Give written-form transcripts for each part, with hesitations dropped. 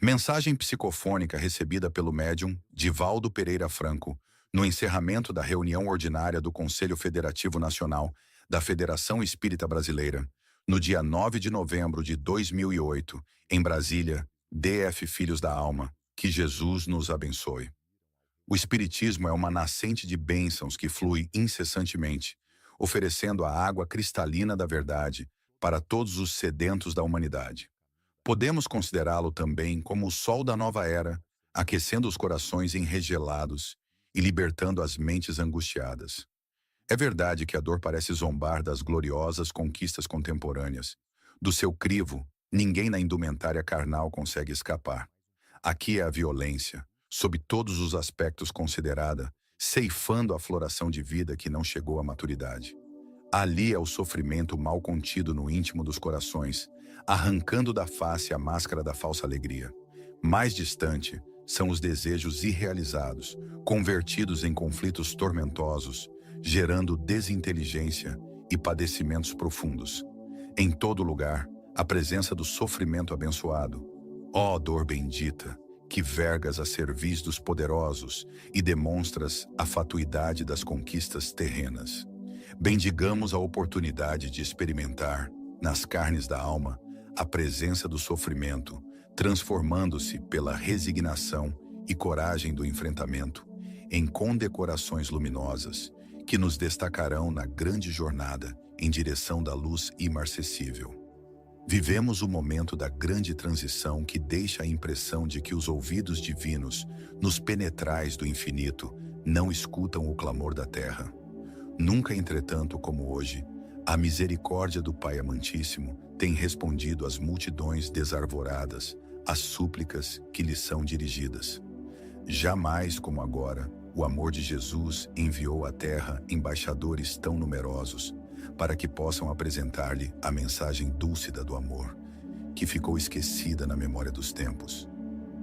Mensagem psicofônica recebida pelo médium Divaldo Pereira Franco no encerramento da reunião ordinária do Conselho Federativo Nacional da Federação Espírita Brasileira, no dia 9 de novembro de 2008, em Brasília, DF Filhos da Alma, que Jesus nos abençoe. O Espiritismo é uma nascente de bênçãos que flui incessantemente, oferecendo a água cristalina da verdade para todos os sedentos da humanidade. Podemos considerá-lo também como o sol da nova era, aquecendo os corações enregelados e libertando as mentes angustiadas. É verdade que a dor parece zombar das gloriosas conquistas contemporâneas. Do seu crivo, ninguém na indumentária carnal consegue escapar. Aqui é a violência, sob todos os aspectos considerada, ceifando a floração de vida que não chegou à maturidade. Ali é o sofrimento mal contido no íntimo dos corações, arrancando da face a máscara da falsa alegria. Mais distante são os desejos irrealizados, convertidos em conflitos tormentosos, gerando desinteligência e padecimentos profundos. Em todo lugar, a presença do sofrimento abençoado. Ó dor bendita, que vergas a cerviz dos poderosos e demonstras a fatuidade das conquistas terrenas. Bendigamos a oportunidade de experimentar, nas carnes da alma, a presença do sofrimento, transformando-se pela resignação e coragem do enfrentamento em condecorações luminosas que nos destacarão na grande jornada em direção da luz imarcessível. Vivemos o momento da grande transição que deixa a impressão de que os ouvidos divinos, nos penetrais do infinito, não escutam o clamor da terra. Nunca, entretanto, como hoje, a misericórdia do Pai Amantíssimo tem respondido às multidões desarvoradas, às súplicas que lhes são dirigidas. Jamais como agora, o amor de Jesus enviou à terra embaixadores tão numerosos para que possam apresentar-lhe a mensagem dúlcida do amor, que ficou esquecida na memória dos tempos.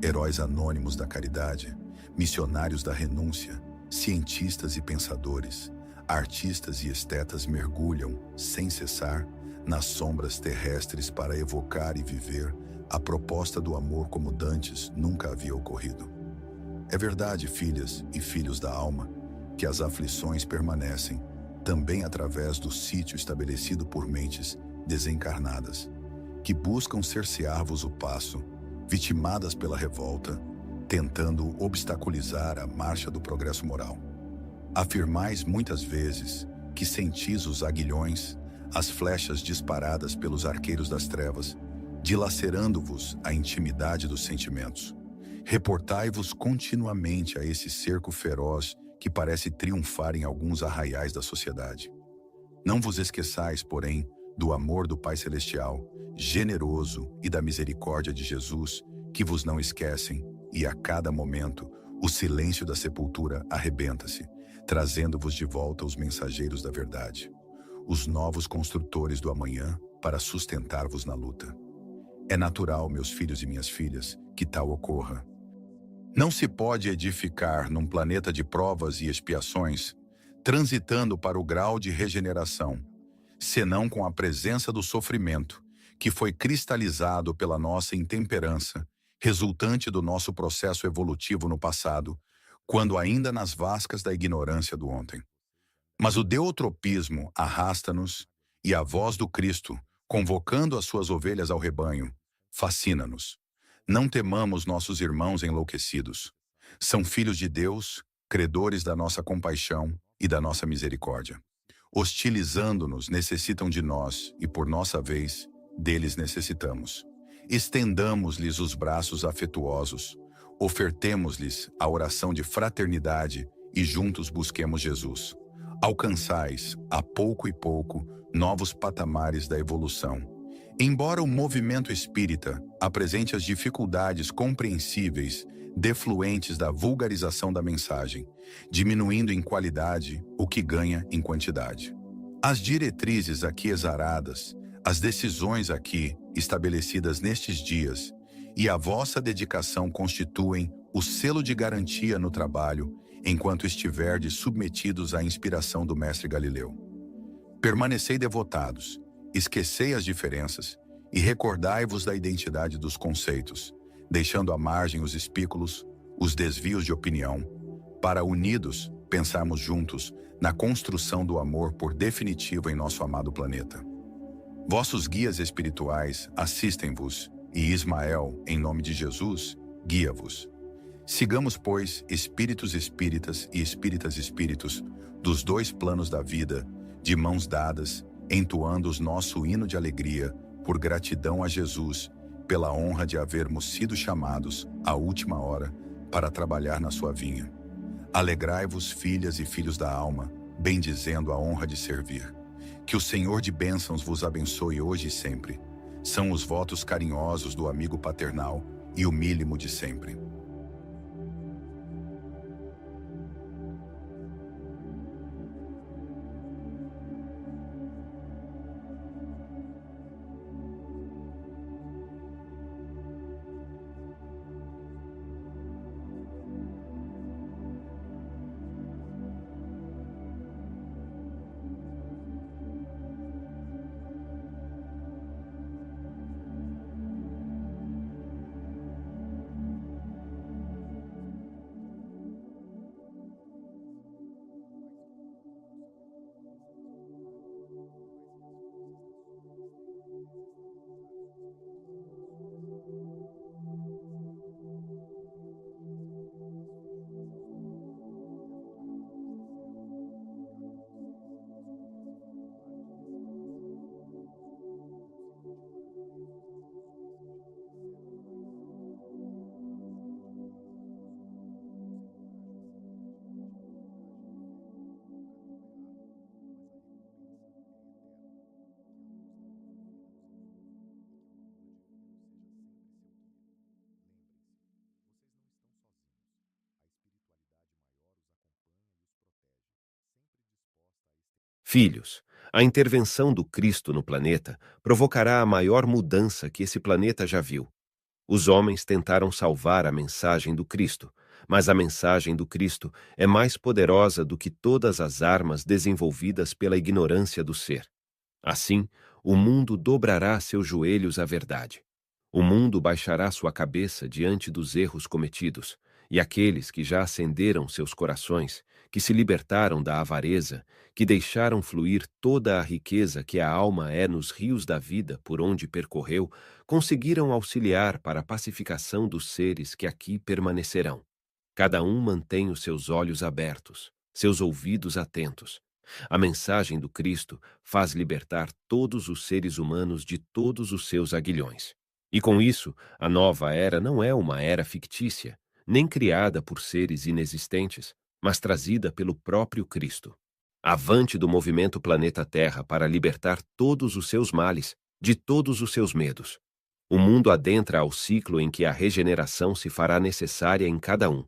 Heróis anônimos da caridade, missionários da renúncia, cientistas e pensadores, artistas e estetas mergulham, sem cessar, nas sombras terrestres para evocar e viver a proposta do amor como dantes nunca havia ocorrido. É verdade, filhas e filhos da alma, que as aflições permanecem, também através do sítio estabelecido por mentes desencarnadas, que buscam cercear-vos o passo, vitimadas pela revolta, tentando obstaculizar a marcha do progresso moral. Afirmais muitas vezes que sentis os aguilhões, as flechas disparadas pelos arqueiros das trevas, dilacerando-vos a intimidade dos sentimentos. Reportai-vos continuamente a esse cerco feroz que parece triunfar em alguns arraiais da sociedade. Não vos esqueçais, porém, do amor do Pai Celestial, generoso, e da misericórdia de Jesus, que vos não esquecem, e a cada momento o silêncio da sepultura arrebenta-se, trazendo-vos de volta os mensageiros da verdade, os novos construtores do amanhã para sustentar-vos na luta. É natural, meus filhos e minhas filhas, que tal ocorra. Não se pode edificar num planeta de provas e expiações, transitando para o grau de regeneração, senão com a presença do sofrimento, que foi cristalizado pela nossa intemperança, resultante do nosso processo evolutivo no passado, quando ainda nas vascas da ignorância do ontem. Mas o deutropismo arrasta-nos e a voz do Cristo, convocando as suas ovelhas ao rebanho, fascina-nos. Não temamos nossos irmãos enlouquecidos. São filhos de Deus, credores da nossa compaixão e da nossa misericórdia. Hostilizando-nos, necessitam de nós e, por nossa vez, deles necessitamos. Estendamos-lhes os braços afetuosos, ofertemos-lhes a oração de fraternidade e juntos busquemos Jesus. Alcançais, a pouco e pouco, novos patamares da evolução. Embora o movimento espírita apresente as dificuldades compreensíveis defluentes da vulgarização da mensagem, diminuindo em qualidade o que ganha em quantidade. As diretrizes aqui exaradas, as decisões aqui estabelecidas nestes dias e a vossa dedicação constituem o selo de garantia no trabalho enquanto estiverdes submetidos à inspiração do mestre Galileu. Permanecei devotados, esquecei as diferenças e recordai-vos da identidade dos conceitos, deixando à margem os espículos, os desvios de opinião, para unidos pensarmos juntos na construção do amor por definitivo em nosso amado planeta. Vossos guias espirituais assistem-vos, e Ismael, em nome de Jesus, guia-vos. Sigamos, pois, espíritos espíritas e espíritas espíritos, dos dois planos da vida, de mãos dadas, entoando o nosso hino de alegria, por gratidão a Jesus, pela honra de havermos sido chamados, à última hora, para trabalhar na sua vinha. Alegrai-vos, filhas e filhos da alma, bendizendo a honra de servir. Que o Senhor de bênçãos vos abençoe hoje e sempre. São os votos carinhosos do amigo paternal e o mínimo de sempre. Filhos, a intervenção do Cristo no planeta provocará a maior mudança que esse planeta já viu. Os homens tentaram salvar a mensagem do Cristo, mas a mensagem do Cristo é mais poderosa do que todas as armas desenvolvidas pela ignorância do ser. Assim, o mundo dobrará seus joelhos à verdade. O mundo baixará sua cabeça diante dos erros cometidos, e aqueles que já acenderam seus corações, que se libertaram da avareza, que deixaram fluir toda a riqueza que a alma é nos rios da vida por onde percorreu, conseguiram auxiliar para a pacificação dos seres que aqui permanecerão. Cada um mantém os seus olhos abertos, seus ouvidos atentos. A mensagem do Cristo faz libertar todos os seres humanos de todos os seus aguilhões. E com isso, a nova era não é uma era fictícia, nem criada por seres inexistentes, mas trazida pelo próprio Cristo. Avante do movimento Planeta Terra para libertar todos os seus males, de todos os seus medos. O mundo adentra ao ciclo em que a regeneração se fará necessária em cada um.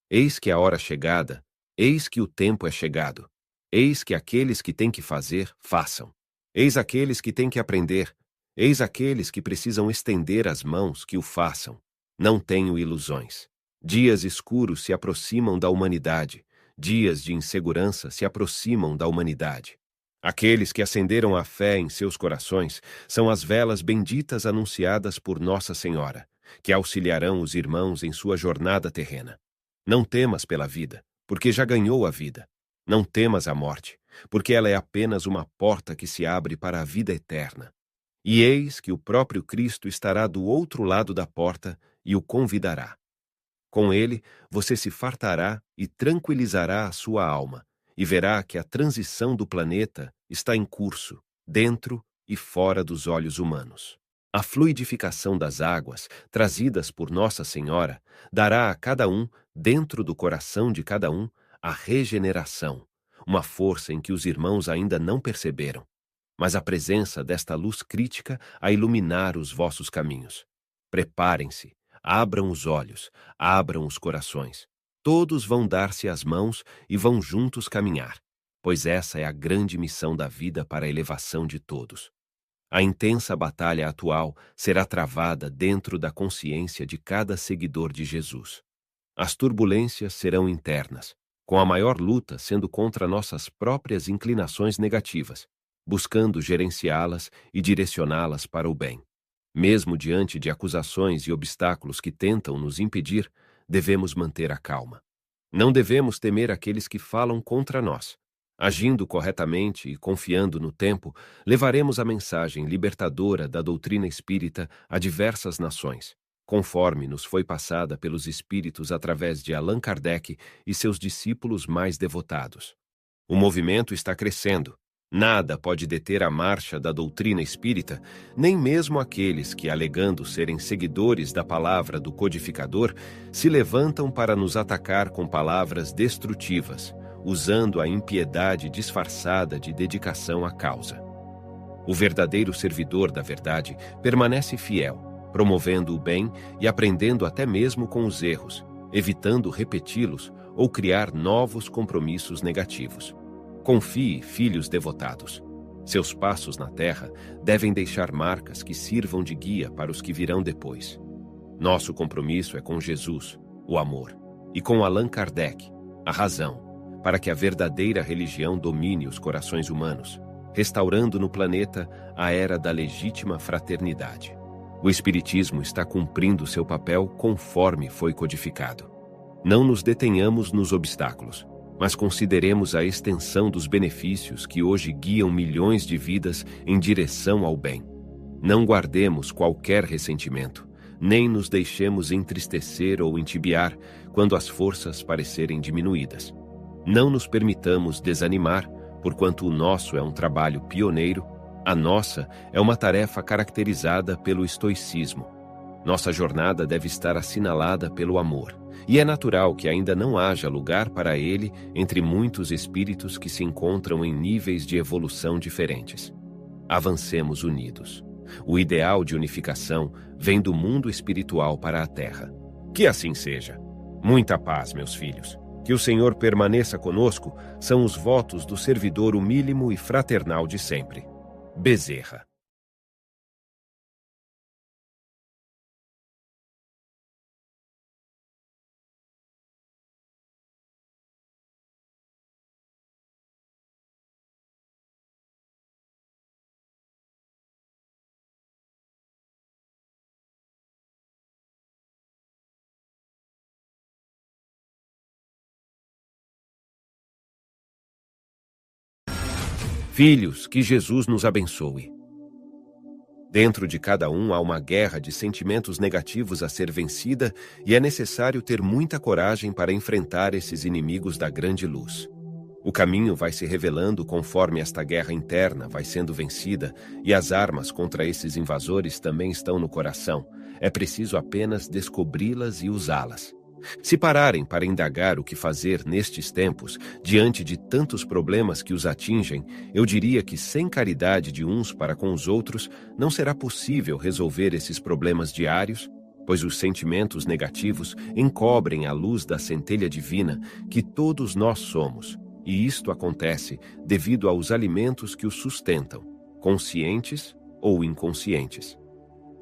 Eis que a hora chegada, eis que o tempo é chegado. Eis que aqueles que têm que fazer, façam. Eis aqueles que têm que aprender. Eis aqueles que precisam estender as mãos, que o façam. Não tenho ilusões. Dias escuros se aproximam da humanidade. Dias de insegurança se aproximam da humanidade. Aqueles que acenderam a fé em seus corações são as velas benditas anunciadas por Nossa Senhora, que auxiliarão os irmãos em sua jornada terrena. Não temas pela vida, porque já ganhou a vida. Não temas a morte, porque ela é apenas uma porta que se abre para a vida eterna. E eis que o próprio Cristo estará do outro lado da porta e o convidará. Com ele, você se fartará e tranquilizará a sua alma, e verá que a transição do planeta está em curso, dentro e fora dos olhos humanos. A fluidificação das águas, trazidas por Nossa Senhora, dará a cada um, dentro do coração de cada um, a regeneração, uma força em que os irmãos ainda não perceberam, mas a presença desta luz crítica a iluminar os vossos caminhos. Preparem-se, abram os olhos, abram os corações. Todos vão dar-se as mãos e vão juntos caminhar, pois essa é a grande missão da vida para a elevação de todos. A intensa batalha atual será travada dentro da consciência de cada seguidor de Jesus. As turbulências serão internas, com a maior luta sendo contra nossas próprias inclinações negativas, buscando gerenciá-las e direcioná-las para o bem. Mesmo diante de acusações e obstáculos que tentam nos impedir, devemos manter a calma. Não devemos temer aqueles que falam contra nós. Agindo corretamente e confiando no tempo, levaremos a mensagem libertadora da doutrina espírita a diversas nações, conforme nos foi passada pelos espíritos através de Allan Kardec e seus discípulos mais devotados. O movimento está crescendo. Nada pode deter a marcha da doutrina espírita, nem mesmo aqueles que, alegando serem seguidores da palavra do codificador, se levantam para nos atacar com palavras destrutivas, usando a impiedade disfarçada de dedicação à causa. O verdadeiro servidor da verdade permanece fiel, promovendo o bem e aprendendo até mesmo com os erros, evitando repeti-los ou criar novos compromissos negativos. Confie, filhos devotados. Seus passos na terra devem deixar marcas que sirvam de guia para os que virão depois. Nosso compromisso é com Jesus, o amor, e com Allan Kardec, a razão, para que a verdadeira religião domine os corações humanos, restaurando no planeta a era da legítima fraternidade. O Espiritismo está cumprindo seu papel conforme foi codificado. Não nos detenhamos nos obstáculos, mas consideremos a extensão dos benefícios que hoje guiam milhões de vidas em direção ao bem. Não guardemos qualquer ressentimento, nem nos deixemos entristecer ou entibiar quando as forças parecerem diminuídas. Não nos permitamos desanimar, porquanto o nosso é um trabalho pioneiro, a nossa é uma tarefa caracterizada pelo estoicismo. Nossa jornada deve estar assinalada pelo amor, e é natural que ainda não haja lugar para ele entre muitos espíritos que se encontram em níveis de evolução diferentes. Avancemos unidos. O ideal de unificação vem do mundo espiritual para a Terra. Que assim seja. Muita paz, meus filhos. Que o Senhor permaneça conosco são os votos do servidor humílimo e fraternal de sempre. Bezerra. Filhos, que Jesus nos abençoe. Dentro de cada um há uma guerra de sentimentos negativos a ser vencida e é necessário ter muita coragem para enfrentar esses inimigos da grande luz. O caminho vai se revelando conforme esta guerra interna vai sendo vencida e as armas contra esses invasores também estão no coração. É preciso apenas descobri-las e usá-las. Se pararem para indagar o que fazer nestes tempos, diante de tantos problemas que os atingem, eu diria que sem caridade de uns para com os outros, não será possível resolver esses problemas diários, pois os sentimentos negativos encobrem a luz da centelha divina que todos nós somos, e isto acontece devido aos alimentos que os sustentam, conscientes ou inconscientes.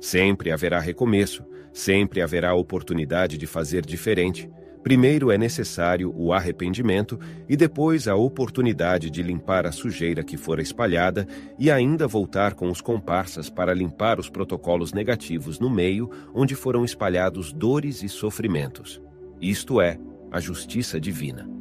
Sempre haverá recomeço, sempre haverá oportunidade de fazer diferente. Primeiro é necessário o arrependimento e depois a oportunidade de limpar a sujeira que fora espalhada e ainda voltar com os comparsas para limpar os protocolos negativos no meio onde foram espalhados dores e sofrimentos. Isto é, a justiça divina.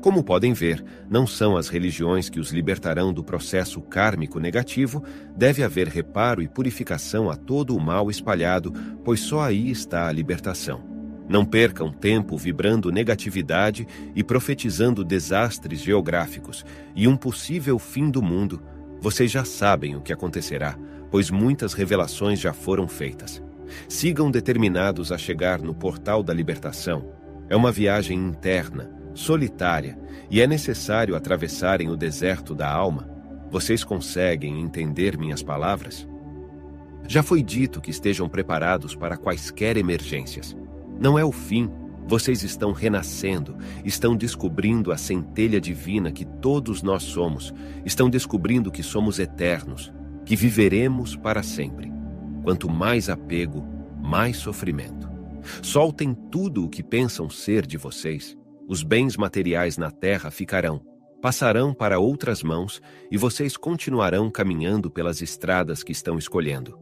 Como podem ver, não são as religiões que os libertarão do processo kármico negativo, deve haver reparo e purificação a todo o mal espalhado, pois só aí está a libertação. Não percam tempo vibrando negatividade e profetizando desastres geográficos e um possível fim do mundo. Vocês já sabem o que acontecerá, pois muitas revelações já foram feitas. Sigam determinados a chegar no portal da libertação. É uma viagem interna, solitária, e é necessário atravessarem o deserto da alma. Vocês conseguem entender minhas palavras? Já foi dito que estejam preparados para quaisquer emergências. Não é o fim. Vocês estão renascendo, estão descobrindo a centelha divina que todos nós somos, estão descobrindo que somos eternos, que viveremos para sempre. Quanto mais apego, mais sofrimento. Soltem tudo o que pensam ser de vocês. Os bens materiais na terra ficarão, passarão para outras mãos e vocês continuarão caminhando pelas estradas que estão escolhendo.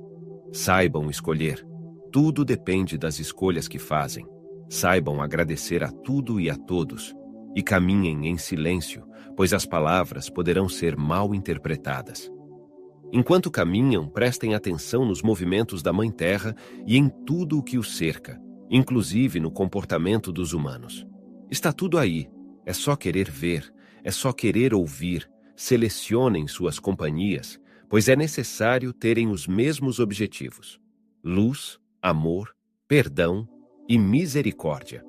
Saibam escolher. Tudo depende das escolhas que fazem. Saibam agradecer a tudo e a todos. E caminhem em silêncio, pois as palavras poderão ser mal interpretadas. Enquanto caminham, prestem atenção nos movimentos da Mãe Terra e em tudo o que o cerca, inclusive no comportamento dos humanos. Está tudo aí. É só querer ver, é só querer ouvir. Selecionem suas companhias, pois é necessário terem os mesmos objetivos: luz, amor, perdão e misericórdia.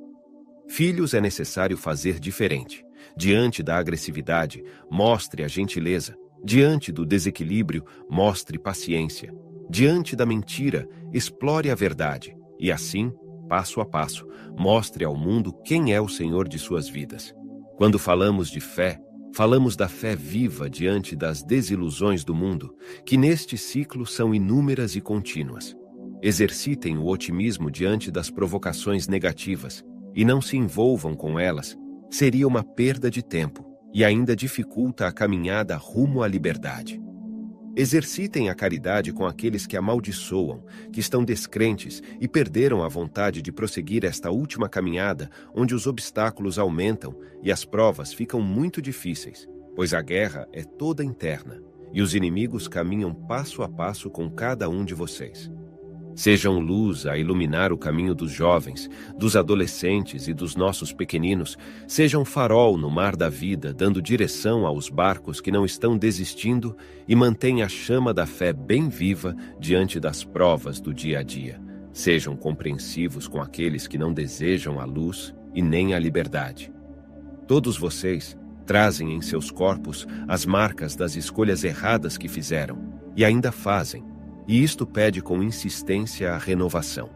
Filhos, é necessário fazer diferente. Diante da agressividade, mostre a gentileza. Diante do desequilíbrio, mostre paciência. Diante da mentira, explore a verdade. E assim, passo a passo, mostre ao mundo quem é o Senhor de suas vidas. Quando falamos de fé, falamos da fé viva diante das desilusões do mundo, que neste ciclo são inúmeras e contínuas. Exercitem o otimismo diante das provocações negativas e não se envolvam com elas. Seria uma perda de tempo e ainda dificulta a caminhada rumo à liberdade. Exercitem a caridade com aqueles que amaldiçoam, que estão descrentes e perderam a vontade de prosseguir esta última caminhada, onde os obstáculos aumentam e as provas ficam muito difíceis, pois a guerra é toda interna e os inimigos caminham passo a passo com cada um de vocês. Sejam luz a iluminar o caminho dos jovens, dos adolescentes e dos nossos pequeninos. Sejam farol no mar da vida, dando direção aos barcos que não estão desistindo e mantenha a chama da fé bem viva diante das provas do dia a dia. Sejam compreensivos com aqueles que não desejam a luz e nem a liberdade. Todos vocês trazem em seus corpos as marcas das escolhas erradas que fizeram e ainda fazem. E isto pede com insistência a renovação.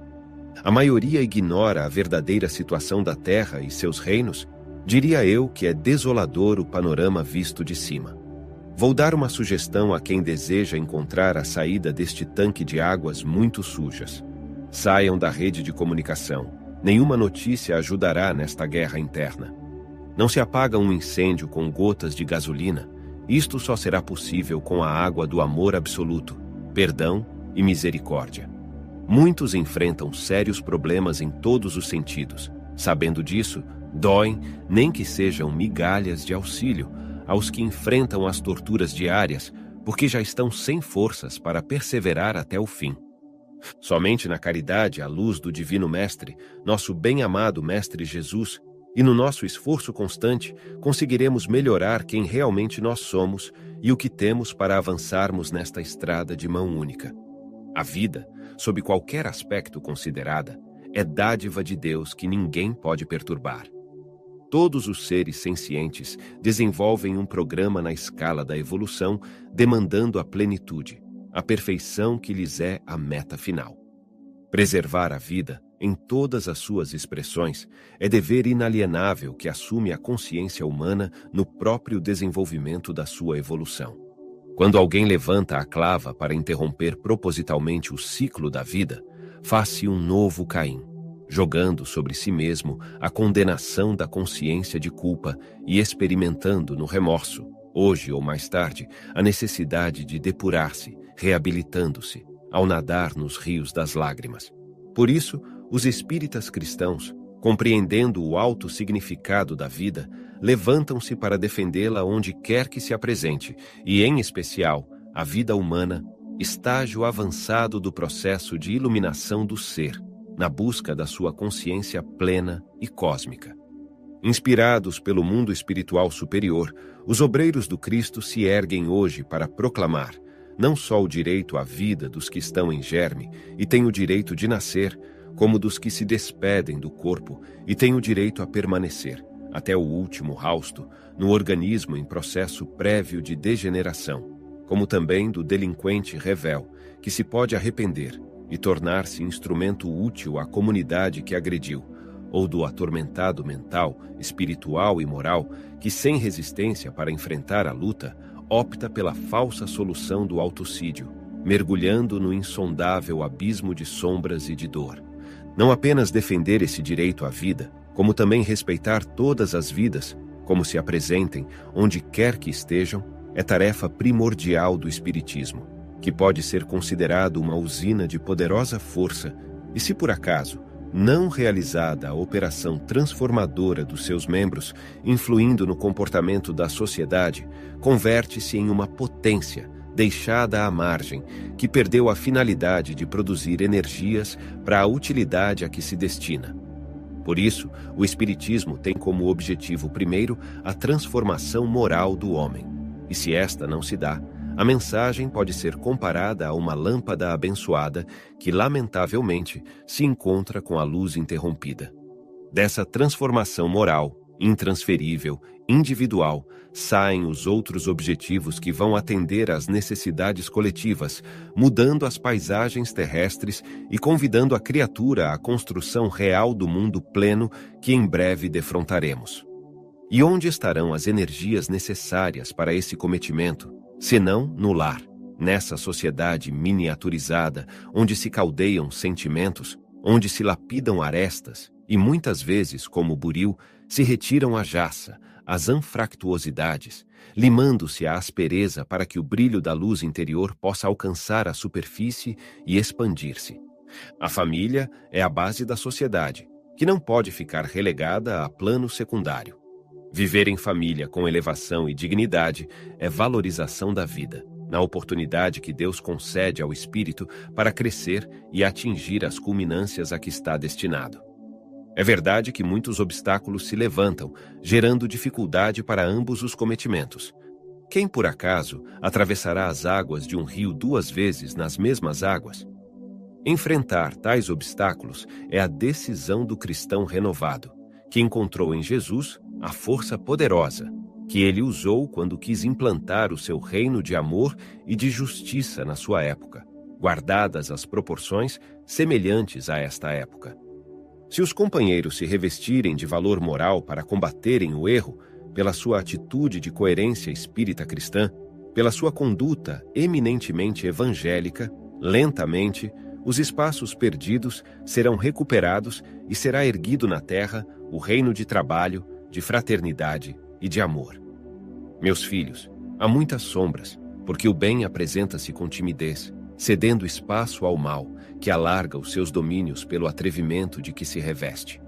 A maioria ignora a verdadeira situação da Terra e seus reinos. Diria eu que é desolador o panorama visto de cima. Vou dar uma sugestão a quem deseja encontrar a saída deste tanque de águas muito sujas. Saiam da rede de comunicação. Nenhuma notícia ajudará nesta guerra interna. Não se apaga um incêndio com gotas de gasolina. Isto só será possível com a água do amor absoluto, perdão e misericórdia. Muitos enfrentam sérios problemas em todos os sentidos. Sabendo disso, doem, nem que sejam migalhas de auxílio, aos que enfrentam as torturas diárias, porque já estão sem forças para perseverar até o fim. Somente na caridade, à luz do Divino Mestre, nosso bem-amado Mestre Jesus, e no nosso esforço constante, conseguiremos melhorar quem realmente nós somos e o que temos para avançarmos nesta estrada de mão única. A vida, sob qualquer aspecto considerada, é dádiva de Deus que ninguém pode perturbar. Todos os seres sencientes desenvolvem um programa na escala da evolução, demandando a plenitude, a perfeição que lhes é a meta final. Preservar a vida, em todas as suas expressões, é dever inalienável que assume a consciência humana no próprio desenvolvimento da sua evolução. Quando alguém levanta a clava para interromper propositalmente o ciclo da vida, faz-se um novo Caim, jogando sobre si mesmo a condenação da consciência de culpa e experimentando no remorso, hoje ou mais tarde, a necessidade de depurar-se, reabilitando-se, ao nadar nos rios das lágrimas. Por isso, os espíritas cristãos, compreendendo o alto significado da vida, levantam-se para defendê-la onde quer que se apresente, e, em especial, a vida humana, estágio avançado do processo de iluminação do ser, na busca da sua consciência plena e cósmica. Inspirados pelo mundo espiritual superior, os obreiros do Cristo se erguem hoje para proclamar não só o direito à vida dos que estão em germe e têm o direito de nascer, como dos que se despedem do corpo e têm o direito a permanecer, até o último hausto, no organismo em processo prévio de degeneração, como também do delinquente revel, que se pode arrepender e tornar-se instrumento útil à comunidade que agrediu, ou do atormentado mental, espiritual e moral, que sem resistência para enfrentar a luta, opta pela falsa solução do autocídio, mergulhando no insondável abismo de sombras e de dor. Não apenas defender esse direito à vida, como também respeitar todas as vidas, como se apresentem, onde quer que estejam, é tarefa primordial do Espiritismo. que pode ser considerado uma usina de poderosa força, e se por acaso não realizada a operação transformadora dos seus membros, influindo no comportamento da sociedade, converte-se em uma potência deixada à margem, que perdeu a finalidade de produzir energias para a utilidade a que se destina. Por isso, o Espiritismo tem como objetivo primeiro a transformação moral do homem. E se esta não se dá, a mensagem pode ser comparada a uma lâmpada abençoada que, lamentavelmente, se encontra com a luz interrompida. Dessa transformação moral, intransferível, individual, saem os outros objetivos que vão atender às necessidades coletivas, mudando as paisagens terrestres e convidando a criatura à construção real do mundo pleno que em breve defrontaremos. E onde estarão as energias necessárias para esse cometimento, senão no lar, nessa sociedade miniaturizada, onde se caldeiam sentimentos, onde se lapidam arestas e muitas vezes, como buril, se retiram a jaça, as anfractuosidades, limando-se a aspereza para que o brilho da luz interior possa alcançar a superfície e expandir-se. A família é a base da sociedade, que não pode ficar relegada a plano secundário. Viver em família com elevação e dignidade é valorização da vida, na oportunidade que Deus concede ao espírito para crescer e atingir as culminâncias a que está destinado. É verdade que muitos obstáculos se levantam, gerando dificuldade para ambos os cometimentos. Quem, por acaso, atravessará as águas de um rio 2 vezes nas mesmas águas? Enfrentar tais obstáculos é a decisão do cristão renovado, que encontrou em Jesus a força poderosa que ele usou quando quis implantar o seu reino de amor e de justiça na sua época, guardadas as proporções semelhantes a esta época. Se os companheiros se revestirem de valor moral para combaterem o erro, pela sua atitude de coerência espírita cristã, pela sua conduta eminentemente evangélica, lentamente, os espaços perdidos serão recuperados e será erguido na terra o reino de trabalho, de fraternidade e de amor. Meus filhos, há muitas sombras, porque o bem apresenta-se com timidez, cedendo espaço ao mal, que alarga os seus domínios pelo atrevimento de que se reveste.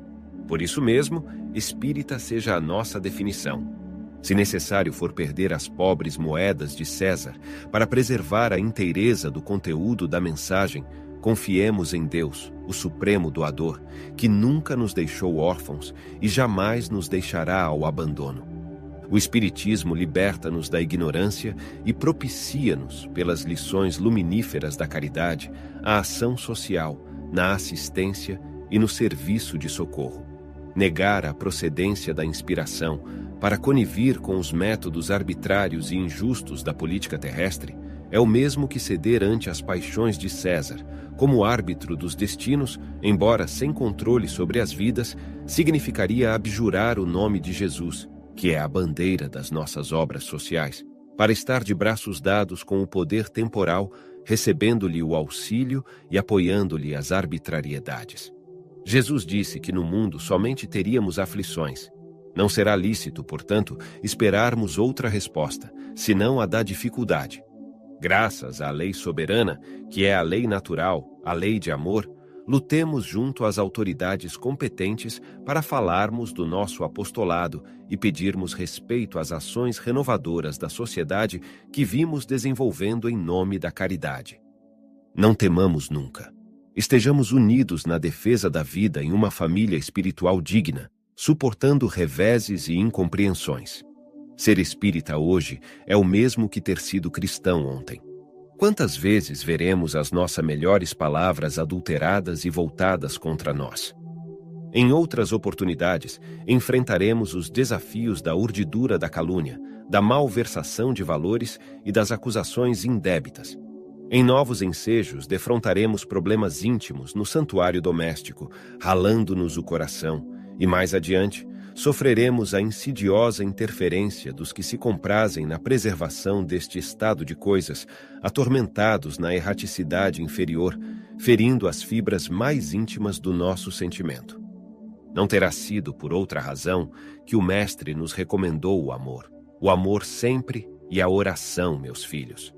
Por isso mesmo, espírita seja a nossa definição. Se necessário for perder as pobres moedas de César para preservar a inteireza do conteúdo da mensagem, confiemos em Deus, o supremo doador, que nunca nos deixou órfãos e jamais nos deixará ao abandono. O Espiritismo liberta-nos da ignorância e propicia-nos, pelas lições luminíferas da caridade, a ação social, na assistência e no serviço de socorro. Negar a procedência da inspiração para conivir com os métodos arbitrários e injustos da política terrestre é o mesmo que ceder ante as paixões de César, como árbitro dos destinos, embora sem controle sobre as vidas, significaria abjurar o nome de Jesus, que é a bandeira das nossas obras sociais, para estar de braços dados com o poder temporal, recebendo-lhe o auxílio e apoiando-lhe as arbitrariedades. Jesus disse que no mundo somente teríamos aflições. Não será lícito, portanto, esperarmos outra resposta, senão a da dificuldade. Graças à lei soberana, que é a lei natural, a lei de amor, lutemos junto às autoridades competentes para falarmos do nosso apostolado e pedirmos respeito às ações renovadoras da sociedade que vimos desenvolvendo em nome da caridade. Não temamos nunca. Estejamos unidos na defesa da vida em uma família espiritual digna, suportando reveses e incompreensões. Ser espírita hoje é o mesmo que ter sido cristão ontem. Quantas vezes veremos as nossas melhores palavras adulteradas e voltadas contra nós? Em outras oportunidades, enfrentaremos os desafios da urdidura da calúnia, da malversação de valores e das acusações indébitas. Em novos ensejos, defrontaremos problemas íntimos no santuário doméstico, ralando-nos o coração, e mais adiante, sofreremos a insidiosa interferência dos que se comprazem na preservação deste estado de coisas, atormentados na erraticidade inferior, ferindo as fibras mais íntimas do nosso sentimento. Não terá sido por outra razão que o Mestre nos recomendou o amor sempre e a oração, meus filhos.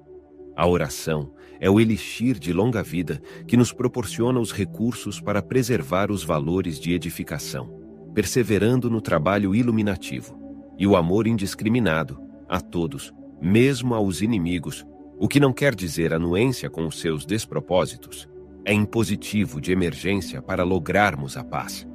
A oração é o elixir de longa vida que nos proporciona os recursos para preservar os valores de edificação, perseverando no trabalho iluminativo, e o amor indiscriminado a todos, mesmo aos inimigos, o que não quer dizer anuência com os seus despropósitos, é impositivo de emergência para lograrmos a paz.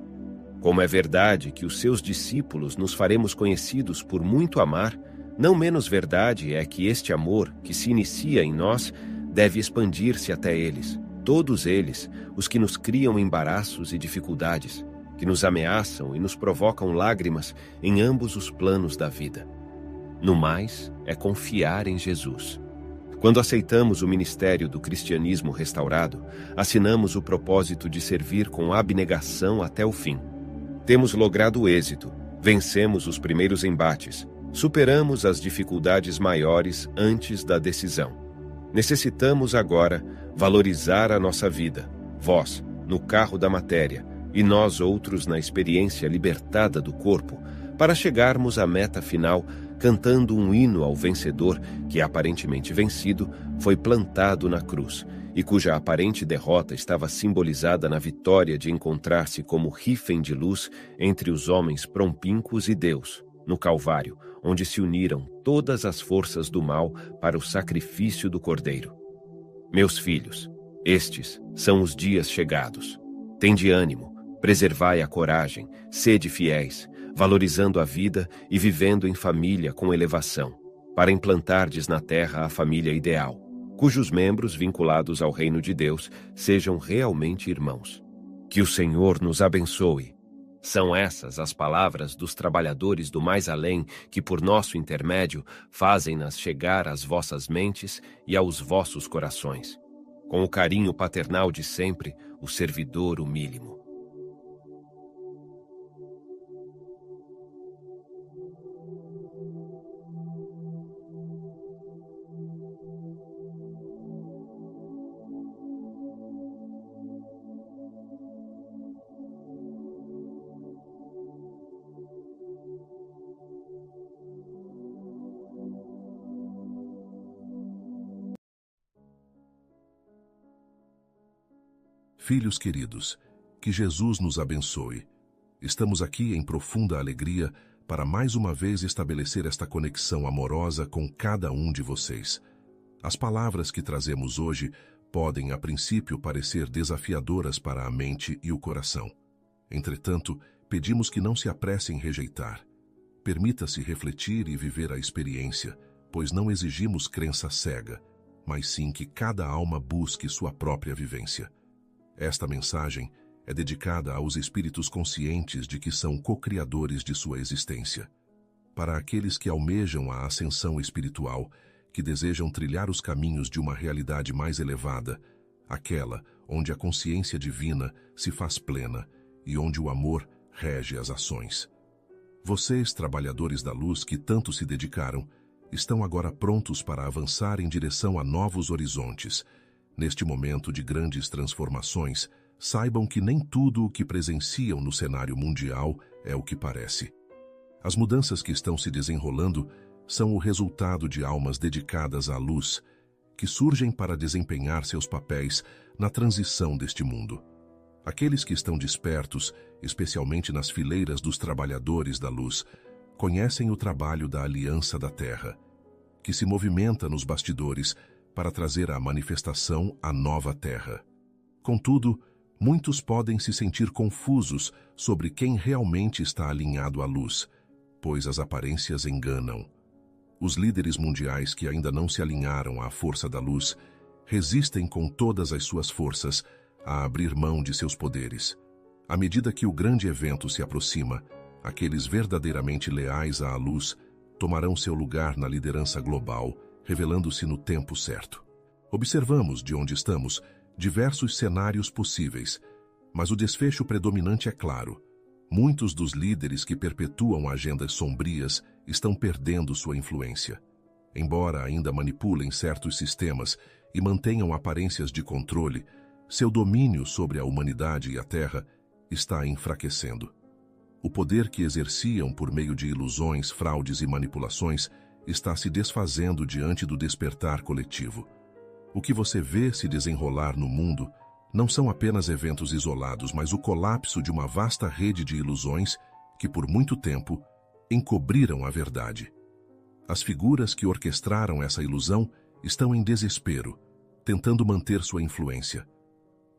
Como é verdade que os seus discípulos nos faremos conhecidos por muito amar, não menos verdade é que este amor, que se inicia em nós, deve expandir-se até eles, todos eles, os que nos criam embaraços e dificuldades, que nos ameaçam e nos provocam lágrimas em ambos os planos da vida. No mais, é confiar em Jesus. Quando aceitamos o ministério do cristianismo restaurado, assinamos o propósito de servir com abnegação até o fim. Temos logrado o êxito, vencemos os primeiros embates, superamos as dificuldades maiores antes da decisão. Necessitamos agora valorizar a nossa vida, vós, no carro da matéria, e nós outros na experiência libertada do corpo, para chegarmos à meta final cantando um hino ao vencedor que, aparentemente vencido, foi plantado na cruz, e cuja aparente derrota estava simbolizada na vitória de encontrar-se como rifem de luz entre os homens prompíncos e Deus, no Calvário, onde se uniram todas as forças do mal para o sacrifício do Cordeiro. Meus filhos, estes são os dias chegados. Tende ânimo, preservai a coragem, sede fiéis, valorizando a vida e vivendo em família com elevação, para implantardes na terra a família ideal, cujos membros vinculados ao reino de Deus sejam realmente irmãos. Que o Senhor nos abençoe. São essas as palavras dos trabalhadores do mais além que, por nosso intermédio, fazem-nas chegar às vossas mentes e aos vossos corações. Com o carinho paternal de sempre, o servidor humílimo. Filhos queridos, que Jesus nos abençoe. Estamos aqui em profunda alegria para mais uma vez estabelecer esta conexão amorosa com cada um de vocês. As palavras que trazemos hoje podem, a princípio, parecer desafiadoras para a mente e o coração. Entretanto, pedimos que não se apressem em rejeitar. Permita-se refletir e viver a experiência, pois não exigimos crença cega, mas sim que cada alma busque sua própria vivência. Esta mensagem é dedicada aos espíritos conscientes de que são co-criadores de sua existência. Para aqueles que almejam a ascensão espiritual, que desejam trilhar os caminhos de uma realidade mais elevada, aquela onde a consciência divina se faz plena e onde o amor rege as ações. Vocês, trabalhadores da luz que tanto se dedicaram, estão agora prontos para avançar em direção a novos horizontes. Neste momento de grandes transformações, saibam que nem tudo o que presenciam no cenário mundial é o que parece. As mudanças que estão se desenrolando são o resultado de almas dedicadas à luz, que surgem para desempenhar seus papéis na transição deste mundo. Aqueles que estão despertos, especialmente nas fileiras dos trabalhadores da luz, conhecem o trabalho da Aliança da Terra, que se movimenta nos bastidores para trazer à manifestação a nova Terra. Contudo, muitos podem se sentir confusos sobre quem realmente está alinhado à luz, pois as aparências enganam. Os líderes mundiais que ainda não se alinharam à força da luz resistem com todas as suas forças a abrir mão de seus poderes. À medida que o grande evento se aproxima, aqueles verdadeiramente leais à luz tomarão seu lugar na liderança global, revelando-se no tempo certo. Observamos, de onde estamos, diversos cenários possíveis, mas o desfecho predominante é claro. Muitos dos líderes que perpetuam agendas sombrias estão perdendo sua influência. Embora ainda manipulem certos sistemas e mantenham aparências de controle, seu domínio sobre a humanidade e a Terra está enfraquecendo. O poder que exerciam por meio de ilusões, fraudes e manipulações está se desfazendo diante do despertar coletivo. O que você vê se desenrolar no mundo não são apenas eventos isolados, mas o colapso de uma vasta rede de ilusões que, por muito tempo, encobriram a verdade. As figuras que orquestraram essa ilusão estão em desespero, tentando manter sua influência.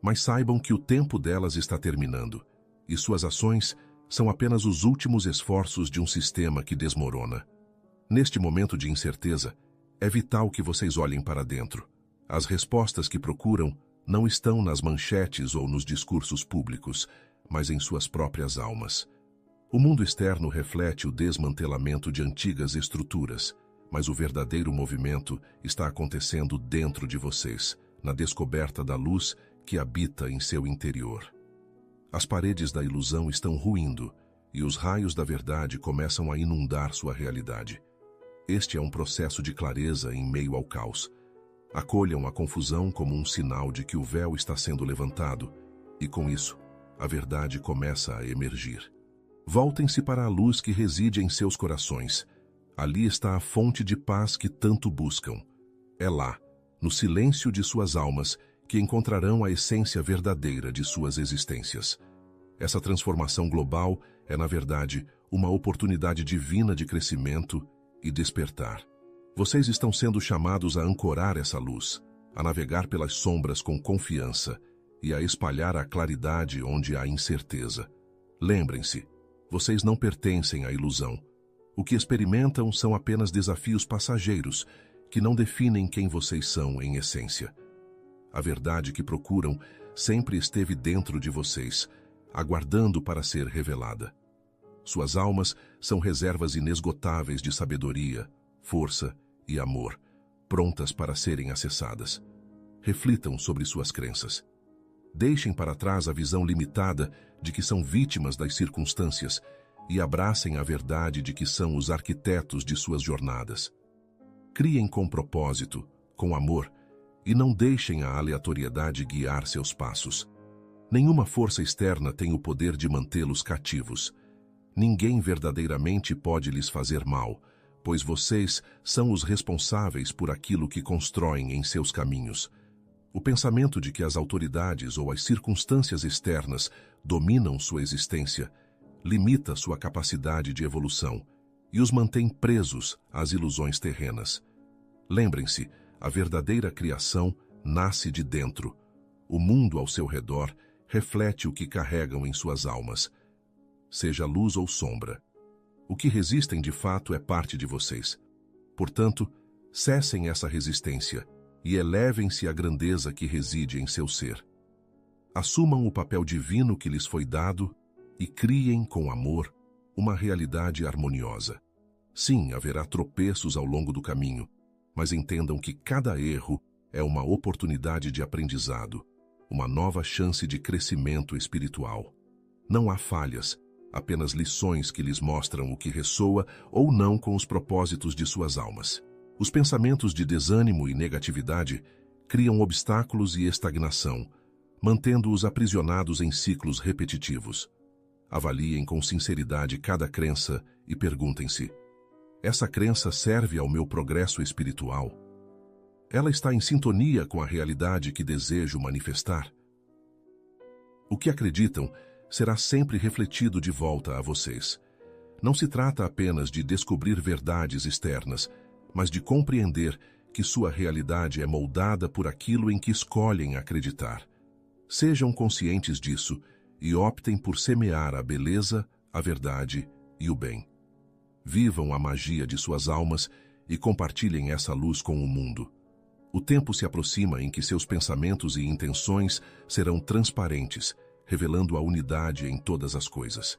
Mas saibam que o tempo delas está terminando, e suas ações são apenas os últimos esforços de um sistema que desmorona. Neste momento de incerteza, é vital que vocês olhem para dentro. As respostas que procuram não estão nas manchetes ou nos discursos públicos, mas em suas próprias almas. O mundo externo reflete o desmantelamento de antigas estruturas, mas o verdadeiro movimento está acontecendo dentro de vocês, na descoberta da luz que habita em seu interior. As paredes da ilusão estão ruindo, e os raios da verdade começam a inundar sua realidade. Este é um processo de clareza em meio ao caos. Acolham a confusão como um sinal de que o véu está sendo levantado, e com isso, a verdade começa a emergir. Voltem-se para a luz que reside em seus corações. Ali está a fonte de paz que tanto buscam. É lá, no silêncio de suas almas, que encontrarão a essência verdadeira de suas existências. Essa transformação global é, na verdade, uma oportunidade divina de crescimento e despertar. Vocês estão sendo chamados a ancorar essa luz, a navegar pelas sombras com confiança e a espalhar a claridade onde há incerteza. Lembrem-se, vocês não pertencem à ilusão. O que experimentam são apenas desafios passageiros que não definem quem vocês são em essência. A verdade que procuram sempre esteve dentro de vocês, aguardando para ser revelada. Suas almas são reservas inesgotáveis de sabedoria, força e amor, prontas para serem acessadas. Reflitam sobre suas crenças. Deixem para trás a visão limitada de que são vítimas das circunstâncias e abracem a verdade de que são os arquitetos de suas jornadas. Criem com propósito, com amor, e não deixem a aleatoriedade guiar seus passos. Nenhuma força externa tem o poder de mantê-los cativos. Ninguém verdadeiramente pode lhes fazer mal, pois vocês são os responsáveis por aquilo que constroem em seus caminhos. O pensamento de que as autoridades ou as circunstâncias externas dominam sua existência limita sua capacidade de evolução e os mantém presos às ilusões terrenas. Lembrem-se, a verdadeira criação nasce de dentro. O mundo ao seu redor reflete o que carregam em suas almas. Seja luz ou sombra. O que resistem de fato é parte de vocês. Portanto, cessem essa resistência e elevem-se à grandeza que reside em seu ser. Assumam o papel divino que lhes foi dado e criem com amor uma realidade harmoniosa. Sim, haverá tropeços ao longo do caminho, mas entendam que cada erro é uma oportunidade de aprendizado, uma nova chance de crescimento espiritual. Não há falhas, apenas lições que lhes mostram o que ressoa ou não com os propósitos de suas almas. Os pensamentos de desânimo e negatividade criam obstáculos e estagnação, mantendo-os aprisionados em ciclos repetitivos. Avaliem com sinceridade cada crença e perguntem-se: essa crença serve ao meu progresso espiritual? Ela está em sintonia com a realidade que desejo manifestar? O que acreditam será sempre refletido de volta a vocês. Não se trata apenas de descobrir verdades externas, mas de compreender que sua realidade é moldada por aquilo em que escolhem acreditar. Sejam conscientes disso e optem por semear a beleza, a verdade e o bem. Vivam a magia de suas almas e compartilhem essa luz com o mundo. O tempo se aproxima em que seus pensamentos e intenções serão transparentes, revelando a unidade em todas as coisas.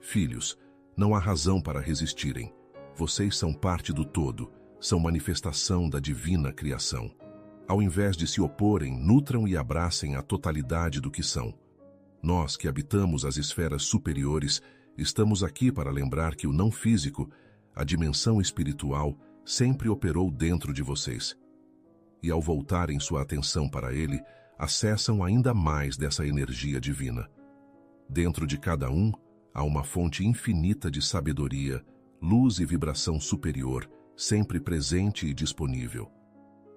Filhos, não há razão para resistirem. Vocês são parte do todo, são manifestação da divina criação. Ao invés de se oporem, nutram e abracem a totalidade do que são. Nós, que habitamos as esferas superiores, estamos aqui para lembrar que o não físico, a dimensão espiritual, sempre operou dentro de vocês. E ao voltarem sua atenção para ele, acessam ainda mais dessa energia divina. Dentro de cada um, há uma fonte infinita de sabedoria, luz e vibração superior, sempre presente e disponível.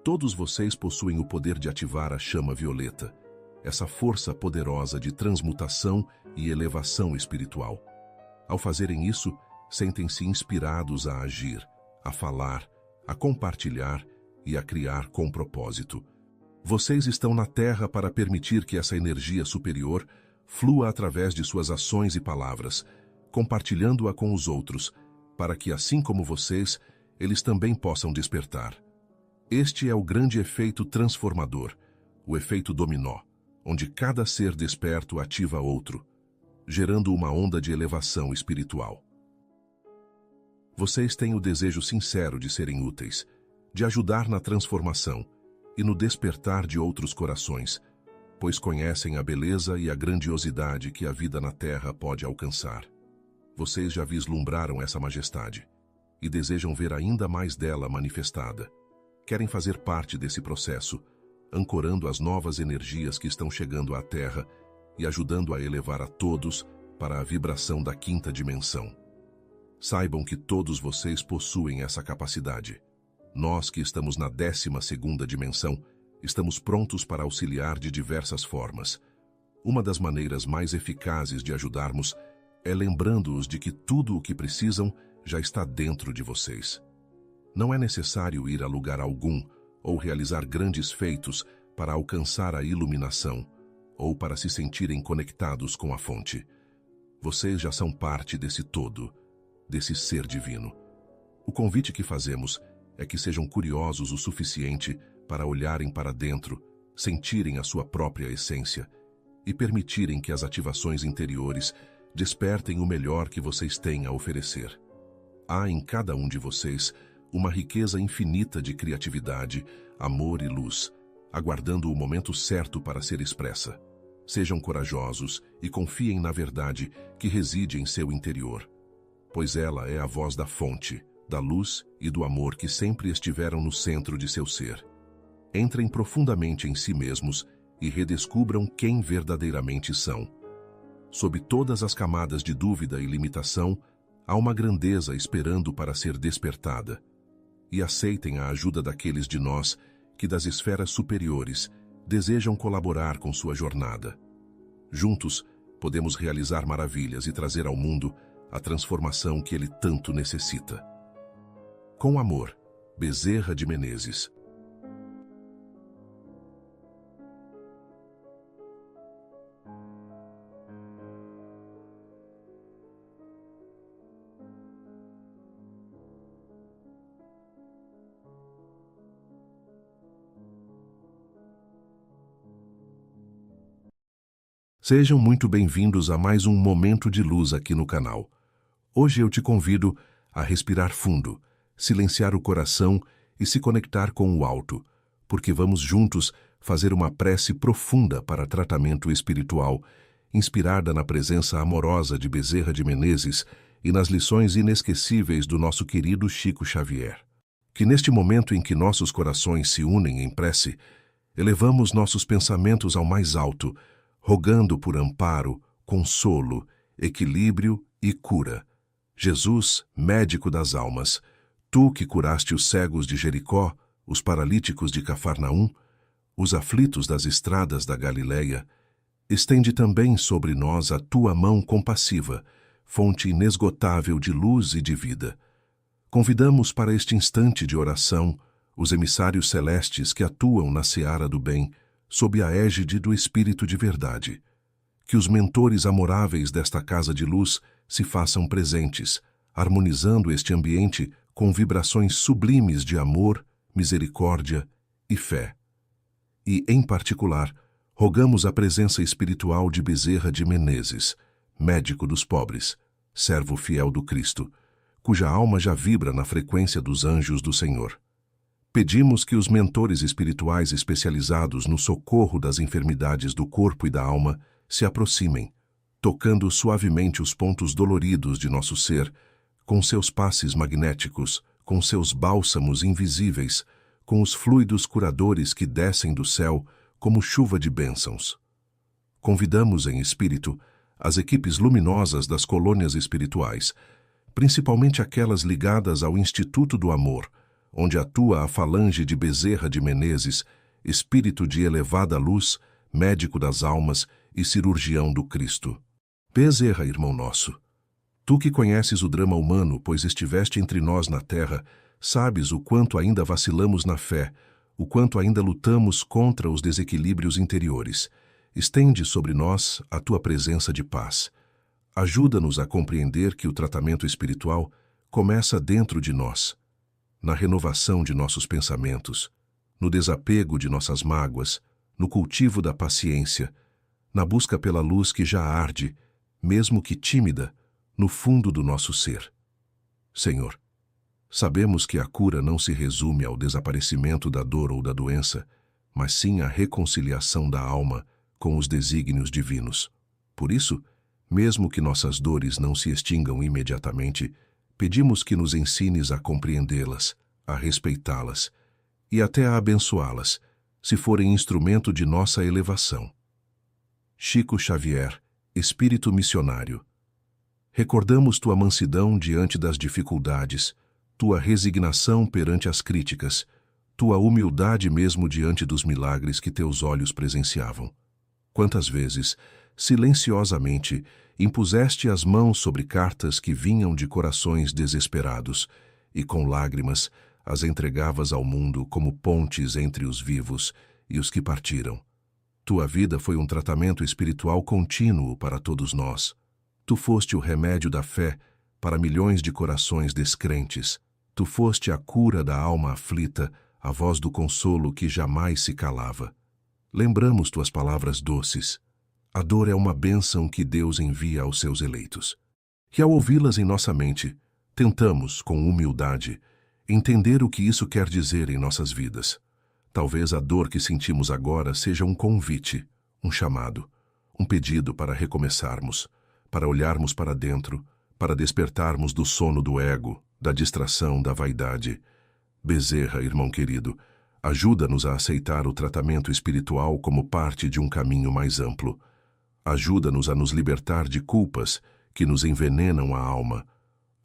Todos vocês possuem o poder de ativar a chama violeta, essa força poderosa de transmutação e elevação espiritual. Ao fazerem isso, sentem-se inspirados a agir, a falar, a compartilhar e a criar com propósito. Vocês estão na Terra para permitir que essa energia superior flua através de suas ações e palavras, compartilhando-a com os outros, para que, assim como vocês, eles também possam despertar. Este é o grande efeito transformador, o efeito dominó, onde cada ser desperto ativa outro, gerando uma onda de elevação espiritual. Vocês têm o desejo sincero de serem úteis, de ajudar na transformação e no despertar de outros corações, pois conhecem a beleza e a grandiosidade que a vida na Terra pode alcançar. Vocês já vislumbraram essa majestade e desejam ver ainda mais dela manifestada. Querem fazer parte desse processo, ancorando as novas energias que estão chegando à Terra e ajudando a elevar a todos para a vibração da quinta dimensão. Saibam que todos vocês possuem essa capacidade. Nós que estamos na 12ª dimensão, estamos prontos para auxiliar de diversas formas. Uma das maneiras mais eficazes de ajudarmos é lembrando-os de que tudo o que precisam já está dentro de vocês. Não é necessário ir a lugar algum ou realizar grandes feitos para alcançar a iluminação ou para se sentirem conectados com a fonte. Vocês já são parte desse todo, desse ser divino. O convite que fazemos é que sejam curiosos o suficiente para olharem para dentro, sentirem a sua própria essência e permitirem que as ativações interiores despertem o melhor que vocês têm a oferecer. Há em cada um de vocês uma riqueza infinita de criatividade, amor e luz, aguardando o momento certo para ser expressa. Sejam corajosos e confiem na verdade que reside em seu interior, pois ela é a voz da fonte, da luz e do amor que sempre estiveram no centro de seu ser. Entrem profundamente em si mesmos e redescubram quem verdadeiramente são. Sob todas as camadas de dúvida e limitação, há uma grandeza esperando para ser despertada. E aceitem a ajuda daqueles de nós que, das esferas superiores, desejam colaborar com sua jornada. Juntos, podemos realizar maravilhas e trazer ao mundo a transformação que ele tanto necessita. Com amor, Bezerra de Menezes. Sejam muito bem-vindos a mais um Momento de Luz aqui no canal. Hoje eu te convido a respirar fundo, silenciar o coração e se conectar com o alto, porque vamos juntos fazer uma prece profunda para tratamento espiritual, inspirada na presença amorosa de Bezerra de Menezes e nas lições inesquecíveis do nosso querido Chico Xavier. Que neste momento em que nossos corações se unem em prece, elevamos nossos pensamentos ao mais alto, rogando por amparo, consolo, equilíbrio e cura. Jesus, médico das almas, tu que curaste os cegos de Jericó, os paralíticos de Cafarnaum, os aflitos das estradas da Galileia, estende também sobre nós a tua mão compassiva, fonte inesgotável de luz e de vida. Convidamos para este instante de oração os emissários celestes que atuam na seara do bem, sob a égide do Espírito de Verdade. Que os mentores amoráveis desta casa de luz se façam presentes, harmonizando este ambiente com vibrações sublimes de amor, misericórdia e fé. E, em particular, rogamos a presença espiritual de Bezerra de Menezes, médico dos pobres, servo fiel do Cristo, cuja alma já vibra na frequência dos anjos do Senhor. Pedimos que os mentores espirituais especializados no socorro das enfermidades do corpo e da alma se aproximem, tocando suavemente os pontos doloridos de nosso ser, com seus passes magnéticos, com seus bálsamos invisíveis, com os fluidos curadores que descem do céu como chuva de bênçãos. Convidamos em espírito as equipes luminosas das colônias espirituais, principalmente aquelas ligadas ao Instituto do Amor, onde atua a falange de Bezerra de Menezes, espírito de elevada luz, médico das almas e cirurgião do Cristo. Bezerra, irmão nosso, tu que conheces o drama humano, pois estiveste entre nós na terra, sabes o quanto ainda vacilamos na fé, o quanto ainda lutamos contra os desequilíbrios interiores. Estende sobre nós a tua presença de paz. Ajuda-nos a compreender que o tratamento espiritual começa dentro de nós, na renovação de nossos pensamentos, no desapego de nossas mágoas, no cultivo da paciência, na busca pela luz que já arde, mesmo que tímida, no fundo do nosso ser. Senhor, sabemos que a cura não se resume ao desaparecimento da dor ou da doença, mas sim à reconciliação da alma com os desígnios divinos. Por isso, mesmo que nossas dores não se extingam imediatamente, pedimos que nos ensines a compreendê-las, a respeitá-las e até a abençoá-las, se forem instrumento de nossa elevação. Chico Xavier, Espírito Missionário. Recordamos tua mansidão diante das dificuldades, tua resignação perante as críticas, tua humildade mesmo diante dos milagres que teus olhos presenciavam. Quantas vezes, silenciosamente, impuseste as mãos sobre cartas que vinham de corações desesperados e, com lágrimas, as entregavas ao mundo como pontes entre os vivos e os que partiram. Tua vida foi um tratamento espiritual contínuo para todos nós. Tu foste o remédio da fé para milhões de corações descrentes. Tu foste a cura da alma aflita, a voz do consolo que jamais se calava. Lembramos tuas palavras doces. A dor é uma bênção que Deus envia aos seus eleitos. E ao ouvi-las em nossa mente, tentamos, com humildade, entender o que isso quer dizer em nossas vidas. Talvez a dor que sentimos agora seja um convite, um chamado, um pedido para recomeçarmos, para olharmos para dentro, para despertarmos do sono do ego, da distração, da vaidade. Bezerra, irmão querido, ajuda-nos a aceitar o tratamento espiritual como parte de um caminho mais amplo. Ajuda-nos a nos libertar de culpas que nos envenenam a alma.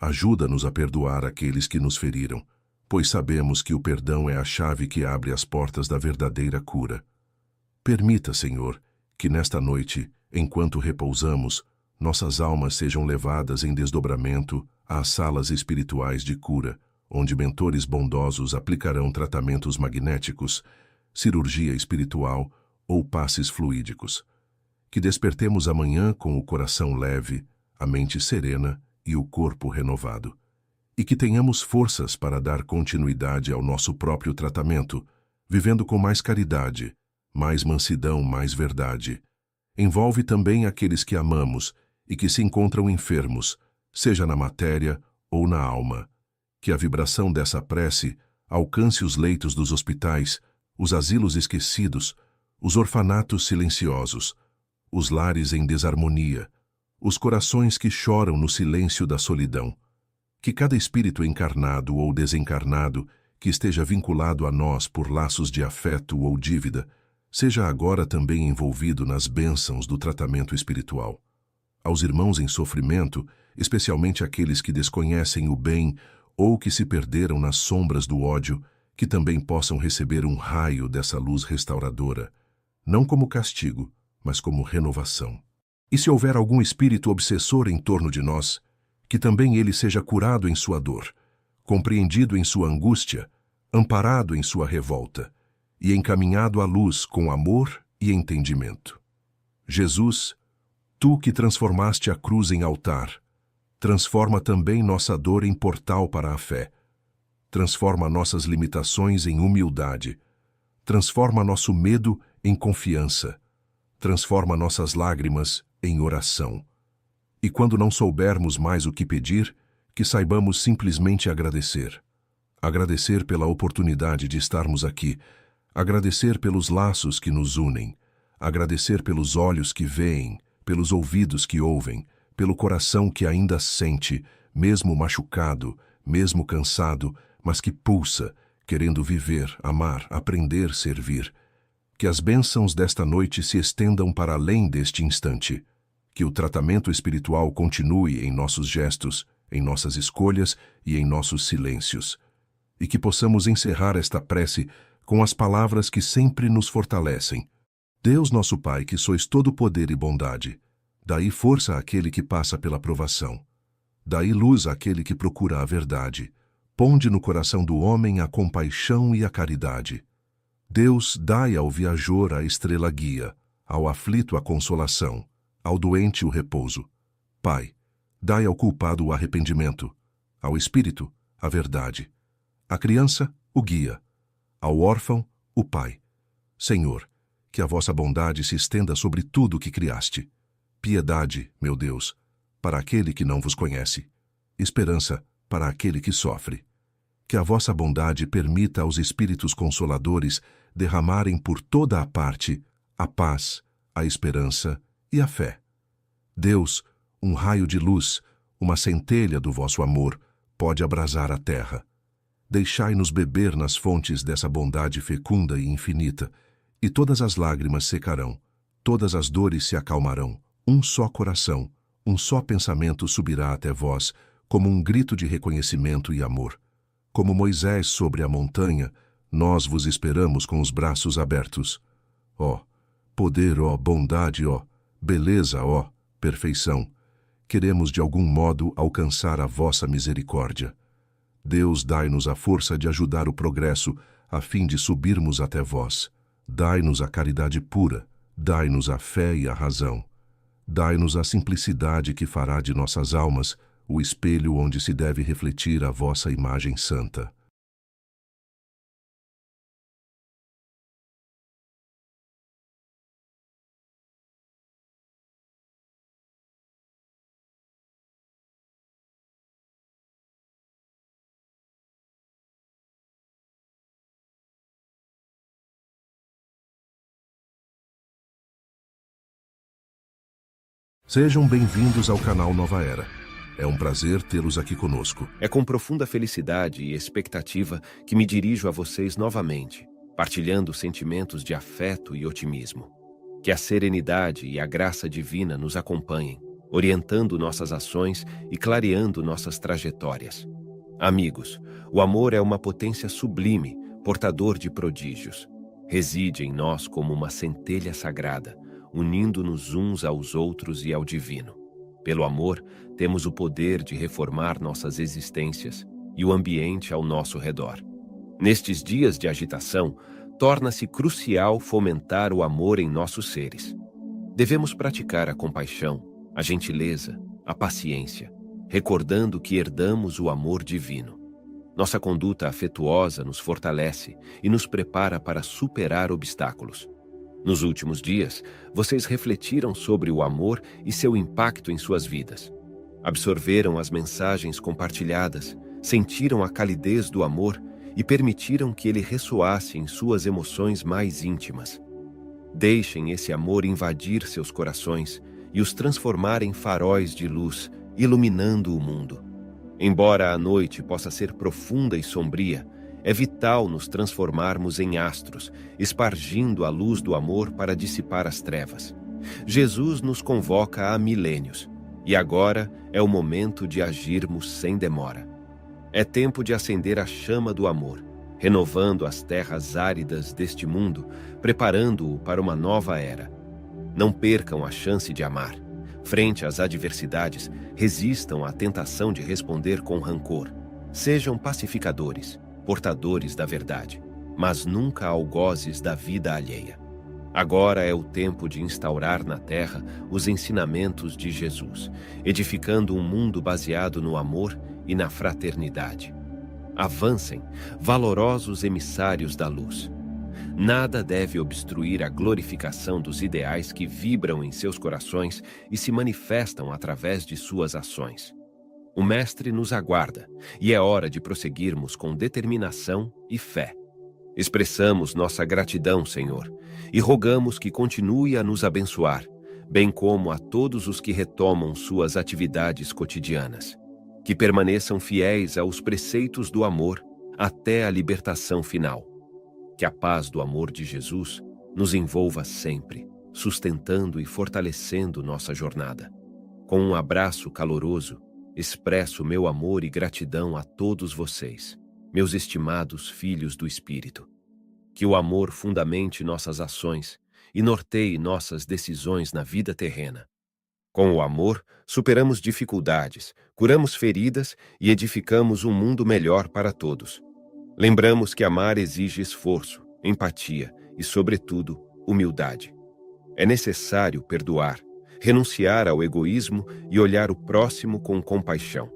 Ajuda-nos a perdoar aqueles que nos feriram, pois sabemos que o perdão é a chave que abre as portas da verdadeira cura. Permita, Senhor, que nesta noite, enquanto repousamos, nossas almas sejam levadas em desdobramento às salas espirituais de cura, onde mentores bondosos aplicarão tratamentos magnéticos, cirurgia espiritual ou passes fluídicos. Que despertemos amanhã com o coração leve, a mente serena e o corpo renovado. E que tenhamos forças para dar continuidade ao nosso próprio tratamento, vivendo com mais caridade, mais mansidão, mais verdade. Envolve também aqueles que amamos e que se encontram enfermos, seja na matéria ou na alma. Que a vibração dessa prece alcance os leitos dos hospitais, os asilos esquecidos, os orfanatos silenciosos, os lares em desarmonia, os corações que choram no silêncio da solidão. Que cada espírito encarnado ou desencarnado que esteja vinculado a nós por laços de afeto ou dívida, seja agora também envolvido nas bênçãos do tratamento espiritual. Aos irmãos em sofrimento, especialmente aqueles que desconhecem o bem ou que se perderam nas sombras do ódio, que também possam receber um raio dessa luz restauradora, não como castigo, mas como renovação. E se houver algum espírito obsessor em torno de nós, que também ele seja curado em sua dor, compreendido em sua angústia, amparado em sua revolta e encaminhado à luz com amor e entendimento. Jesus, tu que transformaste a cruz em altar, transforma também nossa dor em portal para a fé. Transforma nossas limitações em humildade. Transforma nosso medo em confiança. Transforma nossas lágrimas em oração. E quando não soubermos mais o que pedir, que saibamos simplesmente agradecer. Agradecer pela oportunidade de estarmos aqui. Agradecer pelos laços que nos unem. Agradecer pelos olhos que veem, pelos ouvidos que ouvem, pelo coração que ainda sente, mesmo machucado, mesmo cansado, mas que pulsa, querendo viver, amar, aprender, servir. Que as bênçãos desta noite se estendam para além deste instante. Que o tratamento espiritual continue em nossos gestos, em nossas escolhas e em nossos silêncios. e que possamos encerrar esta prece com as palavras que sempre nos fortalecem. Deus nosso Pai, que sois todo poder e bondade, dai força àquele que passa pela provação. Dai luz àquele que procura a verdade. Ponde no coração do homem a compaixão e a caridade. Deus, dai ao viajor a estrela guia, ao aflito a consolação, ao doente o repouso. Pai, dai ao culpado o arrependimento, ao espírito a verdade, à criança o guia, ao órfão o pai. Senhor, que a vossa bondade se estenda sobre tudo o que criaste. Piedade, meu Deus, para aquele que não vos conhece. Esperança para aquele que sofre. Que a vossa bondade permita aos Espíritos Consoladores derramarem por toda a parte a paz, a esperança e a fé. Deus, um raio de luz, uma centelha do vosso amor, pode abrasar a terra. Deixai-nos beber nas fontes dessa bondade fecunda e infinita, e todas as lágrimas secarão, todas as dores se acalmarão, um só coração, um só pensamento subirá até vós, como um grito de reconhecimento e amor. Como Moisés sobre a montanha, nós vos esperamos com os braços abertos. Ó, poder, ó, bondade, ó, beleza, ó, perfeição, queremos de algum modo alcançar a vossa misericórdia. Deus, dai-nos a força de ajudar o progresso, a fim de subirmos até vós. Dai-nos a caridade pura, dai-nos a fé e a razão. Dai-nos a simplicidade que fará de nossas almas o espelho onde se deve refletir a vossa imagem santa. Sejam bem-vindos ao canal Nova Era. É um prazer tê-los aqui conosco. É com profunda felicidade e expectativa que me dirijo a vocês novamente, partilhando sentimentos de afeto e otimismo. Que a serenidade e a graça divina nos acompanhem, orientando nossas ações e clareando nossas trajetórias. Amigos, o amor é uma potência sublime, portador de prodígios. Reside em nós como uma centelha sagrada, unindo-nos uns aos outros e ao divino. Pelo amor, temos o poder de reformar nossas existências e o ambiente ao nosso redor. Nestes dias de agitação, torna-se crucial fomentar o amor em nossos seres. Devemos praticar a compaixão, a gentileza, a paciência, recordando que herdamos o amor divino. Nossa conduta afetuosa nos fortalece e nos prepara para superar obstáculos. Nos últimos dias, vocês refletiram sobre o amor e seu impacto em suas vidas. Absorveram as mensagens compartilhadas, sentiram a calidez do amor e permitiram que ele ressoasse em suas emoções mais íntimas. Deixem esse amor invadir seus corações e os transformar em faróis de luz, iluminando o mundo. Embora a noite possa ser profunda e sombria, é vital nos transformarmos em astros, espargindo a luz do amor para dissipar as trevas. Jesus nos convoca há milênios, e agora é o momento de agirmos sem demora. É tempo de acender a chama do amor, renovando as terras áridas deste mundo, preparando-o para uma nova era. Não percam a chance de amar. Frente às adversidades, resistam à tentação de responder com rancor. Sejam pacificadores, portadores da verdade, mas nunca algozes da vida alheia. Agora é o tempo de instaurar na terra os ensinamentos de Jesus, edificando um mundo baseado no amor e na fraternidade. Avancem, valorosos emissários da luz. Nada deve obstruir a glorificação dos ideais que vibram em seus corações e se manifestam através de suas ações. O Mestre nos aguarda, e é hora de prosseguirmos com determinação e fé. Expressamos nossa gratidão, Senhor, e rogamos que continue a nos abençoar, bem como a todos os que retomam suas atividades cotidianas. Que permaneçam fiéis aos preceitos do amor até a libertação final. Que a paz do amor de Jesus nos envolva sempre, sustentando e fortalecendo nossa jornada. Com um abraço caloroso, expresso meu amor e gratidão a todos vocês. Meus estimados filhos do Espírito, que o amor fundamente nossas ações e norteie nossas decisões na vida terrena. Com o amor, superamos dificuldades, curamos feridas e edificamos um mundo melhor para todos. Lembramos que amar exige esforço, empatia e, sobretudo, humildade. É necessário perdoar, renunciar ao egoísmo e olhar o próximo com compaixão.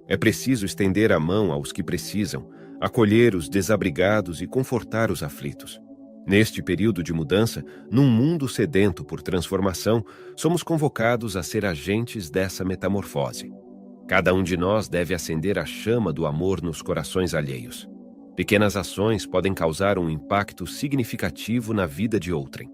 É preciso estender a mão aos que precisam, acolher os desabrigados e confortar os aflitos. Neste período de mudança, num mundo sedento por transformação, somos convocados a ser agentes dessa metamorfose. Cada um de nós deve acender a chama do amor nos corações alheios. Pequenas ações podem causar um impacto significativo na vida de outrem.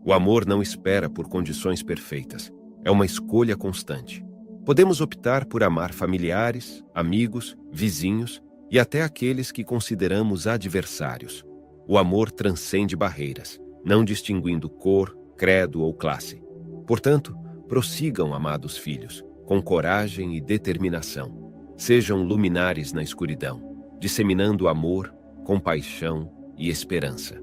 O amor não espera por condições perfeitas. É uma escolha constante. Podemos optar por amar familiares, amigos, vizinhos e até aqueles que consideramos adversários. O amor transcende barreiras, não distinguindo cor, credo ou classe. Portanto, prossigam, amados filhos, com coragem e determinação. Sejam luminares na escuridão, disseminando amor, compaixão e esperança.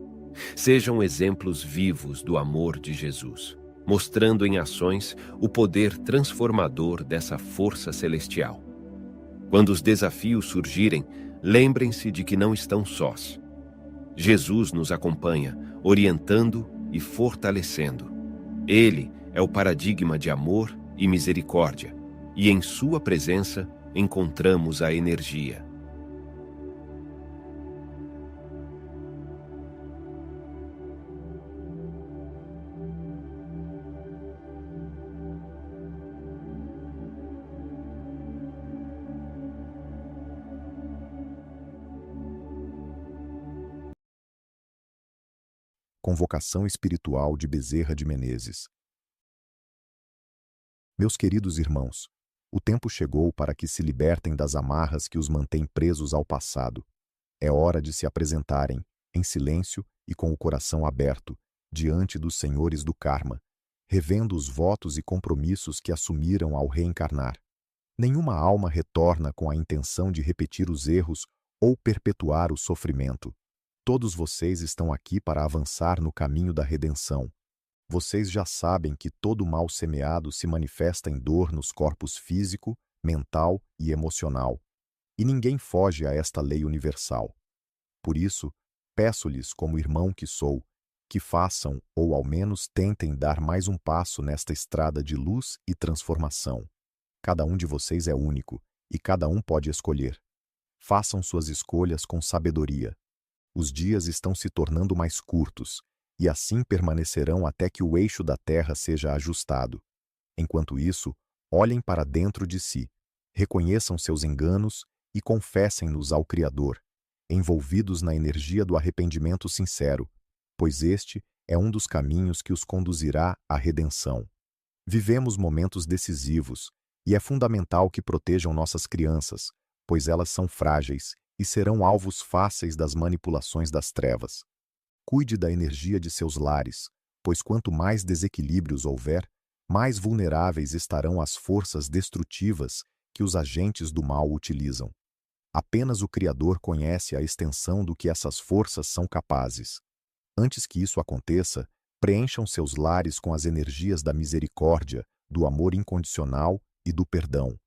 Sejam exemplos vivos do amor de Jesus, mostrando em ações o poder transformador dessa força celestial. Quando os desafios surgirem, lembrem-se de que não estão sós. Jesus nos acompanha, orientando e fortalecendo. Ele é o paradigma de amor e misericórdia, e em sua presença encontramos a energia. Convocação espiritual de Bezerra de Menezes. Meus queridos irmãos, o tempo chegou para que se libertem das amarras que os mantêm presos ao passado. É hora de se apresentarem, em silêncio e com o coração aberto, diante dos senhores do karma, revendo os votos e compromissos que assumiram ao reencarnar. Nenhuma alma retorna com a intenção de repetir os erros ou perpetuar o sofrimento. Todos vocês estão aqui para avançar no caminho da redenção. Vocês já sabem que todo mal semeado se manifesta em dor nos corpos físico, mental e emocional. E ninguém foge a esta lei universal. Por isso, peço-lhes, como irmão que sou, que façam, ou ao menos tentem dar mais um passo nesta estrada de luz e transformação. Cada um de vocês é único, e cada um pode escolher. Façam suas escolhas com sabedoria. Os dias estão se tornando mais curtos, e assim permanecerão até que o eixo da Terra seja ajustado. Enquanto isso, olhem para dentro de si, reconheçam seus enganos e confessem-nos ao Criador, envolvidos na energia do arrependimento sincero, pois este é um dos caminhos que os conduzirá à redenção. Vivemos momentos decisivos, e é fundamental que protejam nossas crianças, pois elas são frágeis e serão alvos fáceis das manipulações das trevas. Cuide da energia de seus lares, pois quanto mais desequilíbrios houver, mais vulneráveis estarão às forças destrutivas que os agentes do mal utilizam. Apenas o Criador conhece a extensão do que essas forças são capazes. Antes que isso aconteça, preencham seus lares com as energias da misericórdia, do amor incondicional e do perdão.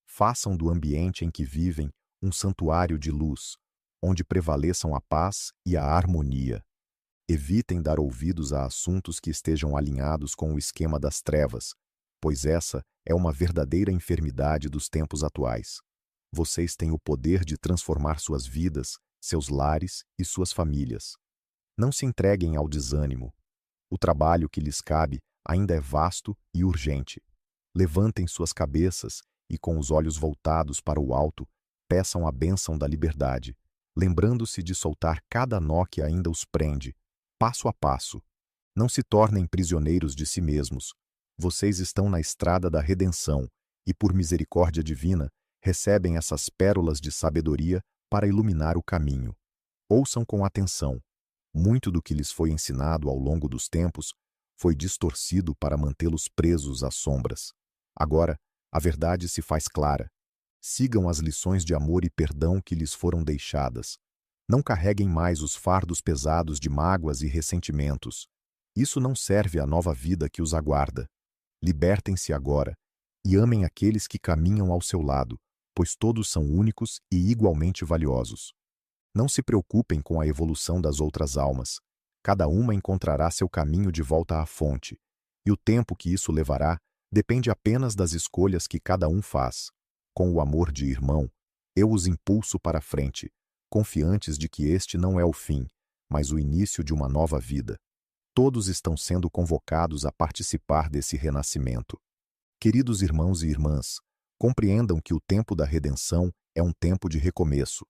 Façam do ambiente em que vivem um santuário de luz, onde prevaleçam a paz e a harmonia. Evitem dar ouvidos a assuntos que estejam alinhados com o esquema das trevas, pois essa é uma verdadeira enfermidade dos tempos atuais. Vocês têm o poder de transformar suas vidas, seus lares e suas famílias. Não se entreguem ao desânimo. O trabalho que lhes cabe ainda é vasto e urgente. Levantem suas cabeças e, com os olhos voltados para o alto, peçam a bênção da liberdade, lembrando-se de soltar cada nó que ainda os prende, passo a passo. Não se tornem prisioneiros de si mesmos. Vocês estão na estrada da redenção e, por misericórdia divina, recebem essas pérolas de sabedoria para iluminar o caminho. Ouçam com atenção. Muito do que lhes foi ensinado ao longo dos tempos foi distorcido para mantê-los presos às sombras. Agora, a verdade se faz clara. Sigam as lições de amor e perdão que lhes foram deixadas. Não carreguem mais os fardos pesados de mágoas e ressentimentos. Isso não serve à nova vida que os aguarda. Libertem-se agora e amem aqueles que caminham ao seu lado, pois todos são únicos e igualmente valiosos. Não se preocupem com a evolução das outras almas. Cada uma encontrará seu caminho de volta à fonte, e o tempo que isso levará depende apenas das escolhas que cada um faz. Com o amor de irmão, eu os impulso para a frente, confiantes de que este não é o fim, mas o início de uma nova vida. Todos estão sendo convocados a participar desse renascimento. Queridos irmãos e irmãs, compreendam que o tempo da redenção é um tempo de recomeço.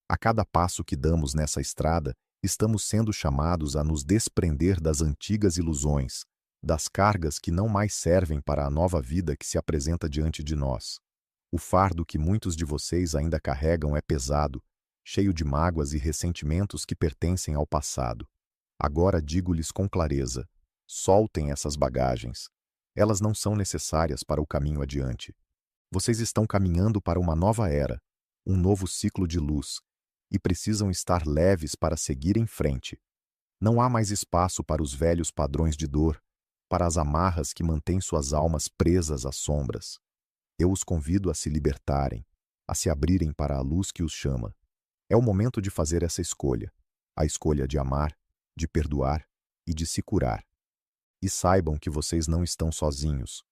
A cada passo que damos nessa estrada, estamos sendo chamados a nos desprender das antigas ilusões, das cargas que não mais servem para a nova vida que se apresenta diante de nós. O fardo que muitos de vocês ainda carregam é pesado, cheio de mágoas e ressentimentos que pertencem ao passado. Agora digo-lhes com clareza: soltem essas bagagens. Elas não são necessárias para o caminho adiante. Vocês estão caminhando para uma nova era, um novo ciclo de luz, e precisam estar leves para seguir em frente. Não há mais espaço para os velhos padrões de dor, para as amarras que mantêm suas almas presas às sombras. Eu os convido a se libertarem, a se abrirem para a luz que os chama. É o momento de fazer essa escolha, a escolha de amar, de perdoar e de se curar. E saibam que vocês não estão sozinhos.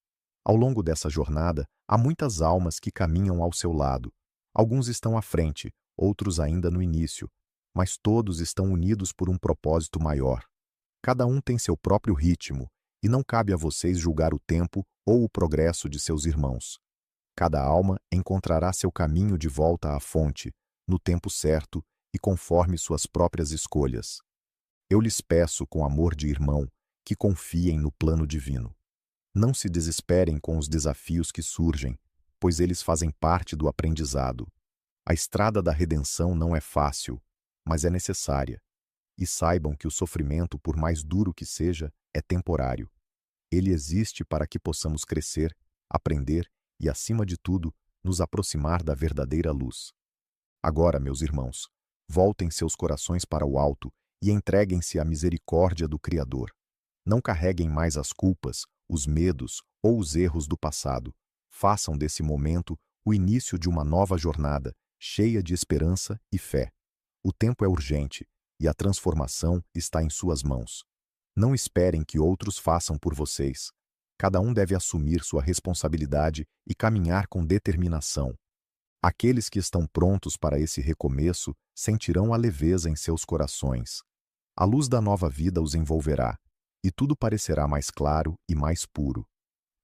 Ao longo dessa jornada, há muitas almas que caminham ao seu lado. Alguns estão à frente, outros ainda no início, mas todos estão unidos por um propósito maior. Cada um tem seu próprio ritmo, e não cabe a vocês julgar o tempo ou o progresso de seus irmãos. Cada alma encontrará seu caminho de volta à fonte, no tempo certo e conforme suas próprias escolhas. Eu lhes peço, com amor de irmão, que confiem no plano divino. Não se desesperem com os desafios que surgem, pois eles fazem parte do aprendizado. A estrada da redenção não é fácil, mas é necessária. E saibam que o sofrimento, por mais duro que seja, é temporário. Ele existe para que possamos crescer, aprender e, acima de tudo, nos aproximar da verdadeira luz. Agora, meus irmãos, voltem seus corações para o alto e entreguem-se à misericórdia do Criador. Não carreguem mais as culpas, os medos ou os erros do passado. Façam desse momento o início de uma nova jornada, cheia de esperança e fé. O tempo é urgente e a transformação está em suas mãos. Não esperem que outros façam por vocês. Cada um deve assumir sua responsabilidade e caminhar com determinação. Aqueles que estão prontos para esse recomeço sentirão a leveza em seus corações. A luz da nova vida os envolverá, e tudo parecerá mais claro e mais puro.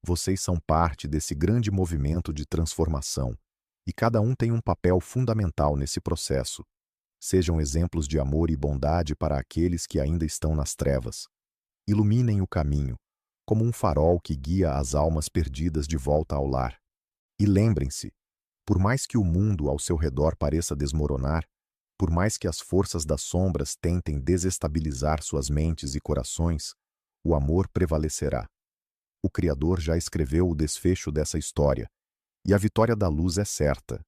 Vocês são parte desse grande movimento de transformação, e cada um tem um papel fundamental nesse processo. Sejam exemplos de amor e bondade para aqueles que ainda estão nas trevas. Iluminem o caminho, como um farol que guia as almas perdidas de volta ao lar. E lembrem-se, por mais que o mundo ao seu redor pareça desmoronar, por mais que as forças das sombras tentem desestabilizar suas mentes e corações, o amor prevalecerá. O Criador já escreveu o desfecho dessa história, e a vitória da luz é certa.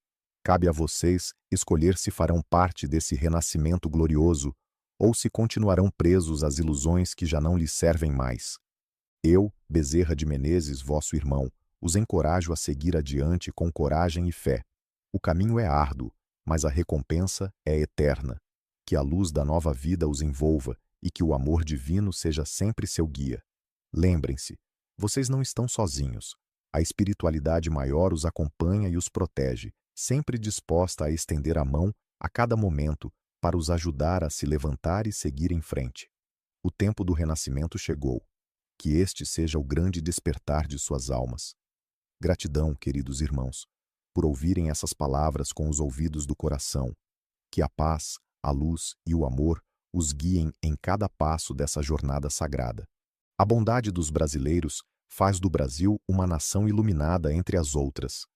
Cabe a vocês escolher se farão parte desse renascimento glorioso ou se continuarão presos às ilusões que já não lhes servem mais. Eu, Bezerra de Menezes, vosso irmão, os encorajo a seguir adiante com coragem e fé. O caminho é árduo, mas a recompensa é eterna. Que a luz da nova vida os envolva e que o amor divino seja sempre seu guia. Lembrem-se, vocês não estão sozinhos. A espiritualidade maior os acompanha e os protege, sempre disposta a estender a mão a cada momento para os ajudar a se levantar e seguir em frente. O tempo do renascimento chegou. Que este seja o grande despertar de suas almas. Gratidão, queridos irmãos, por ouvirem essas palavras com os ouvidos do coração. Que a paz, a luz e o amor os guiem em cada passo dessa jornada sagrada. A bondade dos brasileiros faz do Brasil uma nação iluminada entre as outras.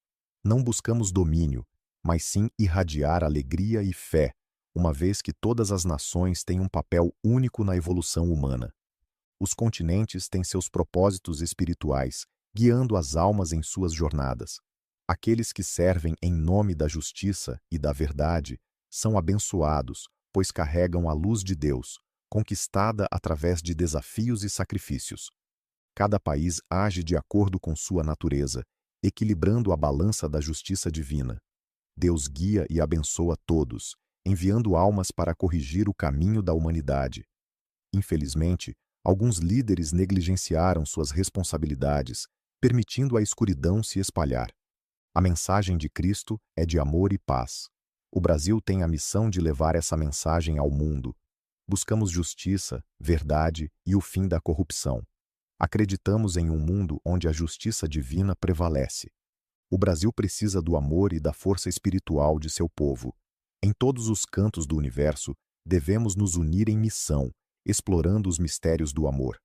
Não buscamos domínio, mas sim irradiar alegria e fé, uma vez que todas as nações têm um papel único na evolução humana. Os continentes têm seus propósitos espirituais, guiando as almas em suas jornadas. Aqueles que servem em nome da justiça e da verdade são abençoados, pois carregam a luz de Deus, conquistada através de desafios e sacrifícios. Cada país age de acordo com sua natureza, equilibrando a balança da justiça divina. Deus guia e abençoa todos, enviando almas para corrigir o caminho da humanidade. Infelizmente, alguns líderes negligenciaram suas responsabilidades, permitindo a escuridão se espalhar. A mensagem de Cristo é de amor e paz. O Brasil tem a missão de levar essa mensagem ao mundo. Buscamos justiça, verdade e o fim da corrupção. Acreditamos em um mundo onde a justiça divina prevalece. O Brasil precisa do amor e da força espiritual de seu povo. Em todos os cantos do universo, devemos nos unir em missão, explorando os mistérios do amor.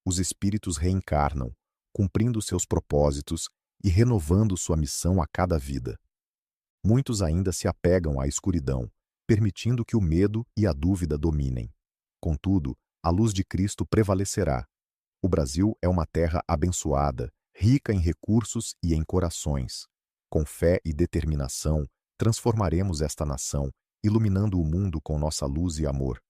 Os espíritos reencarnam, cumprindo seus propósitos e renovando sua missão a cada vida. Muitos ainda se apegam à escuridão, permitindo que o medo e a dúvida dominem. Contudo, a luz de Cristo prevalecerá. O Brasil é uma terra abençoada, rica em recursos e em corações. Com fé e determinação, transformaremos esta nação, iluminando o mundo com nossa luz e amor.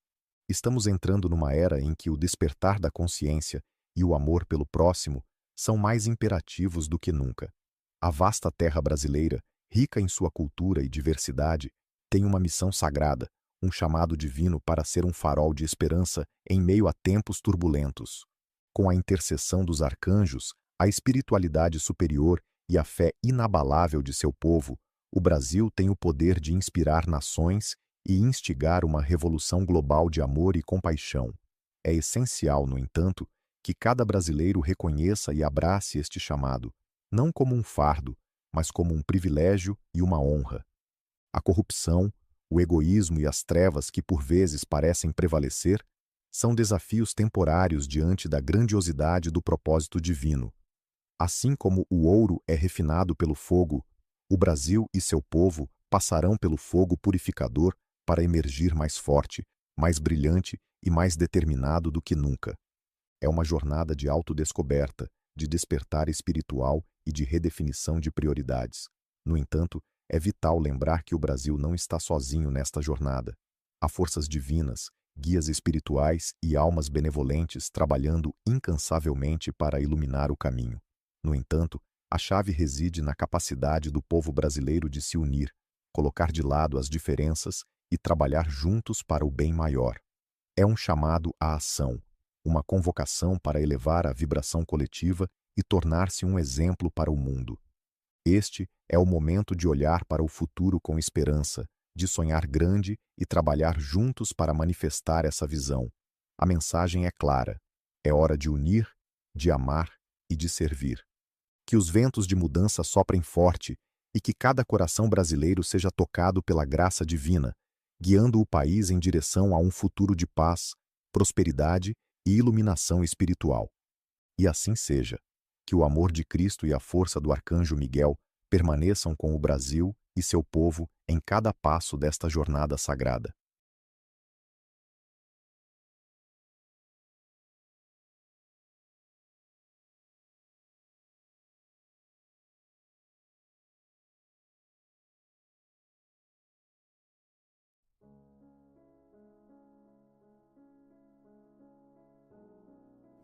Estamos entrando numa era em que o despertar da consciência e o amor pelo próximo são mais imperativos do que nunca. A vasta terra brasileira, rica em sua cultura e diversidade, tem uma missão sagrada, um chamado divino para ser um farol de esperança em meio a tempos turbulentos. Com a intercessão dos arcanjos, a espiritualidade superior e a fé inabalável de seu povo, o Brasil tem o poder de inspirar nações e instigar uma revolução global de amor e compaixão. É essencial, no entanto, que cada brasileiro reconheça e abrace este chamado, não como um fardo, mas como um privilégio e uma honra. A corrupção, o egoísmo e as trevas que por vezes parecem prevalecer são desafios temporários diante da grandiosidade do propósito divino. Assim como o ouro é refinado pelo fogo, o Brasil e seu povo passarão pelo fogo purificador para emergir mais forte, mais brilhante e mais determinado do que nunca. É uma jornada de autodescoberta, de despertar espiritual e de redefinição de prioridades. No entanto, é vital lembrar que o Brasil não está sozinho nesta jornada. Há forças divinas, guias espirituais e almas benevolentes trabalhando incansavelmente para iluminar o caminho. No entanto, a chave reside na capacidade do povo brasileiro de se unir, colocar de lado as diferenças e trabalhar juntos para o bem maior. É um chamado à ação, uma convocação para elevar a vibração coletiva e tornar-se um exemplo para o mundo. Este é o momento de olhar para o futuro com esperança, de sonhar grande e trabalhar juntos para manifestar essa visão. A mensagem é clara. É hora de unir, de amar e de servir. Que os ventos de mudança soprem forte e que cada coração brasileiro seja tocado pela graça divina, guiando o país em direção a um futuro de paz, prosperidade e iluminação espiritual. E assim seja. Que o amor de Cristo e a força do Arcanjo Miguel permaneçam com o Brasil e seu povo em cada passo desta jornada sagrada.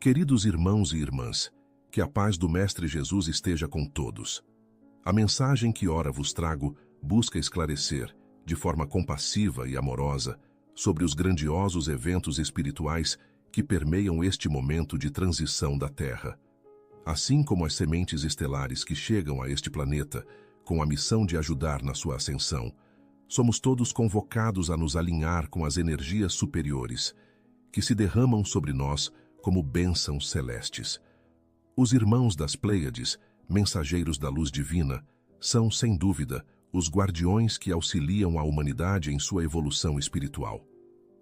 Queridos irmãos e irmãs, que a paz do Mestre Jesus esteja com todos. A mensagem que ora vos trago busca esclarecer, de forma compassiva e amorosa, sobre os grandiosos eventos espirituais que permeiam este momento de transição da Terra. Assim como as sementes estelares que chegam a este planeta com a missão de ajudar na sua ascensão, somos todos convocados a nos alinhar com as energias superiores, que se derramam sobre nós como bênçãos celestes. Os irmãos das Pleiades, mensageiros da luz divina, são, sem dúvida, os guardiões que auxiliam a humanidade em sua evolução espiritual.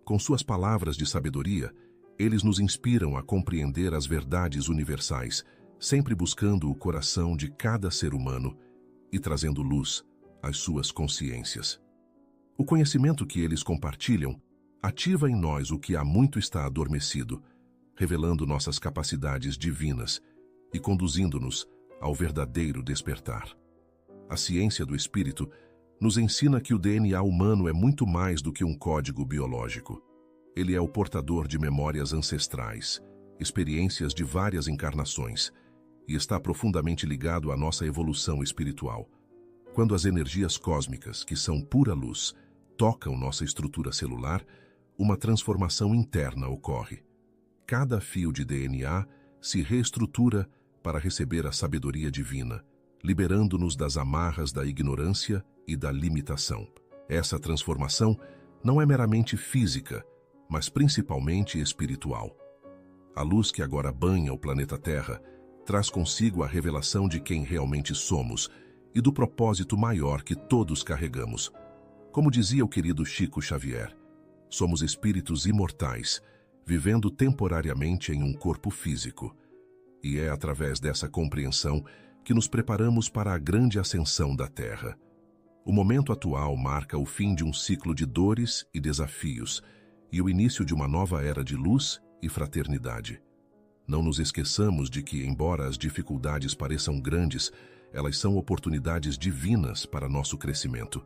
Com suas palavras de sabedoria, eles nos inspiram a compreender as verdades universais, sempre buscando o coração de cada ser humano e trazendo luz às suas consciências. O conhecimento que eles compartilham ativa em nós o que há muito está adormecido, revelando nossas capacidades divinas e conduzindo-nos ao verdadeiro despertar. A ciência do espírito nos ensina que o DNA humano é muito mais do que um código biológico. Ele é o portador de memórias ancestrais, experiências de várias encarnações, e está profundamente ligado à nossa evolução espiritual. Quando as energias cósmicas, que são pura luz, tocam nossa estrutura celular, uma transformação interna ocorre. Cada fio de DNA se reestrutura para receber a sabedoria divina, liberando-nos das amarras da ignorância e da limitação. Essa transformação não é meramente física, mas principalmente espiritual. A luz que agora banha o planeta Terra traz consigo a revelação de quem realmente somos e do propósito maior que todos carregamos. Como dizia o querido Chico Xavier, somos espíritos imortais, vivendo temporariamente em um corpo físico. E é através dessa compreensão que nos preparamos para a grande ascensão da Terra. O momento atual marca o fim de um ciclo de dores e desafios e o início de uma nova era de luz e fraternidade. Não nos esqueçamos de que, embora as dificuldades pareçam grandes, elas são oportunidades divinas para nosso crescimento.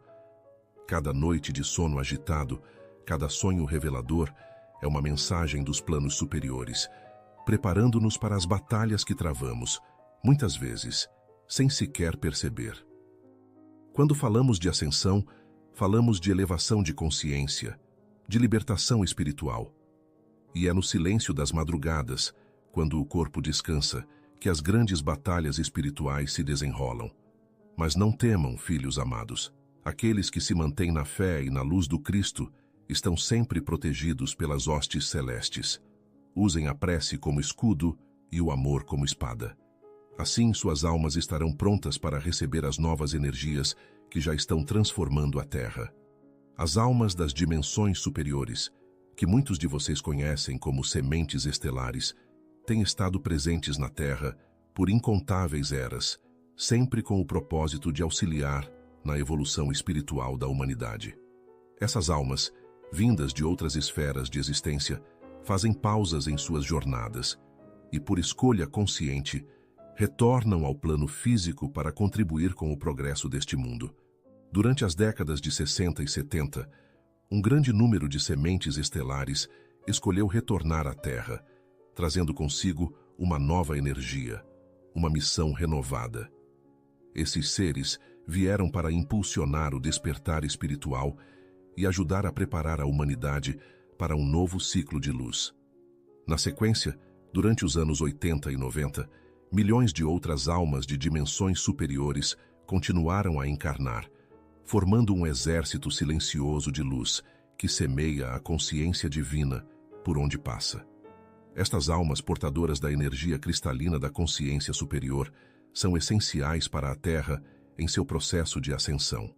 Cada noite de sono agitado, cada sonho revelador, é uma mensagem dos planos superiores, preparando-nos para as batalhas que travamos, muitas vezes, sem sequer perceber. Quando falamos de ascensão, falamos de elevação de consciência, de libertação espiritual. E é no silêncio das madrugadas, quando o corpo descansa, que as grandes batalhas espirituais se desenrolam. Mas não temam, filhos amados. Aqueles que se mantêm na fé e na luz do Cristo estão sempre protegidos pelas hostes celestes. Usem a prece como escudo e o amor como espada. Assim, suas almas estarão prontas para receber as novas energias que já estão transformando a Terra. As almas das dimensões superiores, que muitos de vocês conhecem como sementes estelares, têm estado presentes na Terra por incontáveis eras, sempre com o propósito de auxiliar na evolução espiritual da humanidade. Essas almas, vindas de outras esferas de existência, fazem pausas em suas jornadas e, por escolha consciente, retornam ao plano físico para contribuir com o progresso deste mundo. Durante as décadas de 60 e 70, um grande número de sementes estelares escolheu retornar à Terra, trazendo consigo uma nova energia, uma missão renovada. Esses seres vieram para impulsionar o despertar espiritual e ajudar a preparar a humanidade para um novo ciclo de luz. Na sequência, durante os anos 80 e 90, milhões de outras almas de dimensões superiores continuaram a encarnar, formando um exército silencioso de luz que semeia a consciência divina por onde passa. Estas almas portadoras da energia cristalina da consciência superior são essenciais para a Terra em seu processo de ascensão.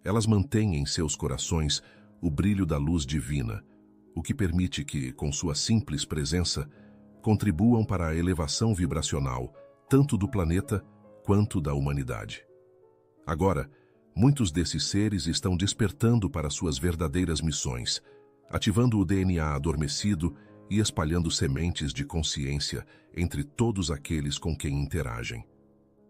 Elas mantêm em seus corações o brilho da luz divina, o que permite que, com sua simples presença, contribuam para a elevação vibracional tanto do planeta quanto da humanidade. Agora, muitos desses seres estão despertando para suas verdadeiras missões, ativando o DNA adormecido e espalhando sementes de consciência entre todos aqueles com quem interagem.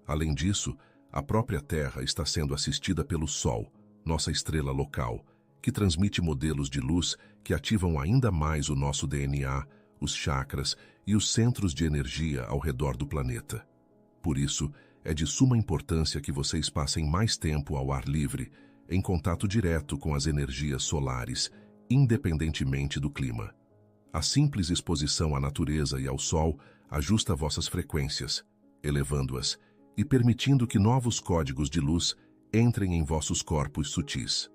Além disso, a própria Terra está sendo assistida pelo Sol, nossa estrela local, que transmite modelos de luz que ativam ainda mais o nosso DNA, os chakras e os centros de energia ao redor do planeta. Por isso, é de suma importância que vocês passem mais tempo ao ar livre, em contato direto com as energias solares, independentemente do clima. A simples exposição à natureza e ao sol ajusta vossas frequências, elevando-as e permitindo que novos códigos de luz entrem em vossos corpos sutis.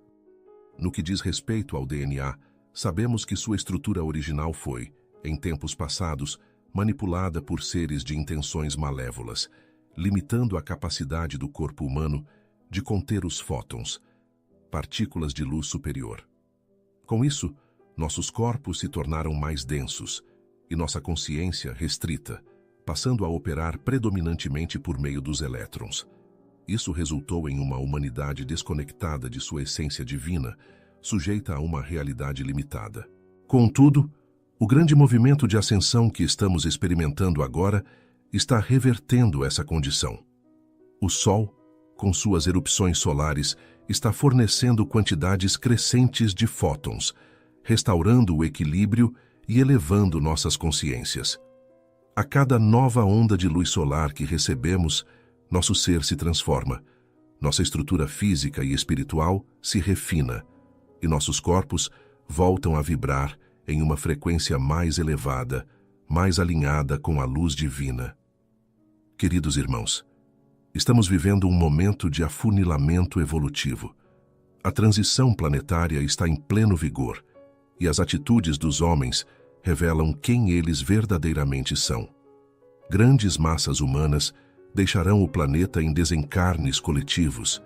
No que diz respeito ao DNA, sabemos que sua estrutura original foi, em tempos passados, manipulada por seres de intenções malévolas, limitando a capacidade do corpo humano de conter os fótons, partículas de luz superior. Com isso, nossos corpos se tornaram mais densos e nossa consciência restrita, passando a operar predominantemente por meio dos elétrons. Isso resultou em uma humanidade desconectada de sua essência divina, sujeita a uma realidade limitada. Contudo, o grande movimento de ascensão que estamos experimentando agora está revertendo essa condição. O Sol, com suas erupções solares, está fornecendo quantidades crescentes de fótons, restaurando o equilíbrio e elevando nossas consciências. A cada nova onda de luz solar que recebemos, nosso ser se transforma, nossa estrutura física e espiritual se refina, e nossos corpos voltam a vibrar em uma frequência mais elevada, mais alinhada com a luz divina. Queridos irmãos, estamos vivendo um momento de afunilamento evolutivo. A transição planetária está em pleno vigor, e as atitudes dos homens revelam quem eles verdadeiramente são. Grandes massas humanas deixarão o planeta em desencarnes coletivos,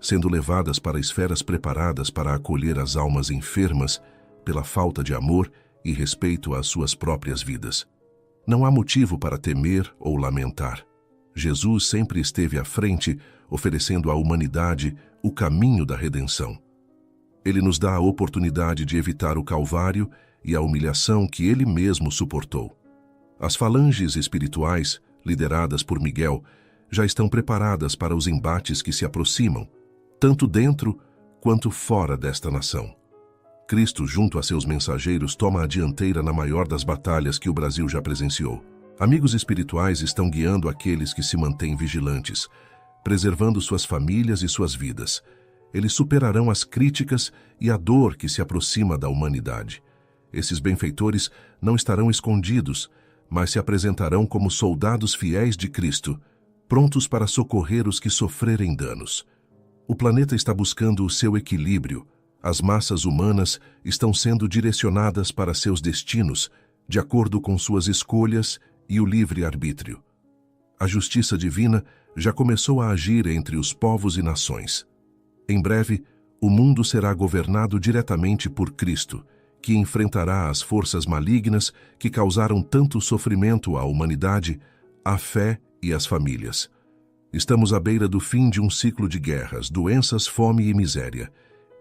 sendo levadas para esferas preparadas para acolher as almas enfermas pela falta de amor e respeito às suas próprias vidas. Não há motivo para temer ou lamentar. Jesus sempre esteve à frente, oferecendo à humanidade o caminho da redenção. Ele nos dá a oportunidade de evitar o calvário e a humilhação que ele mesmo suportou. As falanges espirituais, lideradas por Miguel, já estão preparadas para os embates que se aproximam, tanto dentro quanto fora desta nação. Cristo, junto a seus mensageiros, toma a dianteira na maior das batalhas que o Brasil já presenciou. Amigos espirituais estão guiando aqueles que se mantêm vigilantes, preservando suas famílias e suas vidas. Eles superarão as críticas e a dor que se aproxima da humanidade. Esses benfeitores não estarão escondidos, mas se apresentarão como soldados fiéis de Cristo, prontos para socorrer os que sofrerem danos. O planeta está buscando o seu equilíbrio. As massas humanas estão sendo direcionadas para seus destinos, de acordo com suas escolhas e o livre-arbítrio. A justiça divina já começou a agir entre os povos e nações. Em breve, o mundo será governado diretamente por Cristo, que enfrentará as forças malignas que causaram tanto sofrimento à humanidade, à fé e às famílias. Estamos à beira do fim de um ciclo de guerras, doenças, fome e miséria,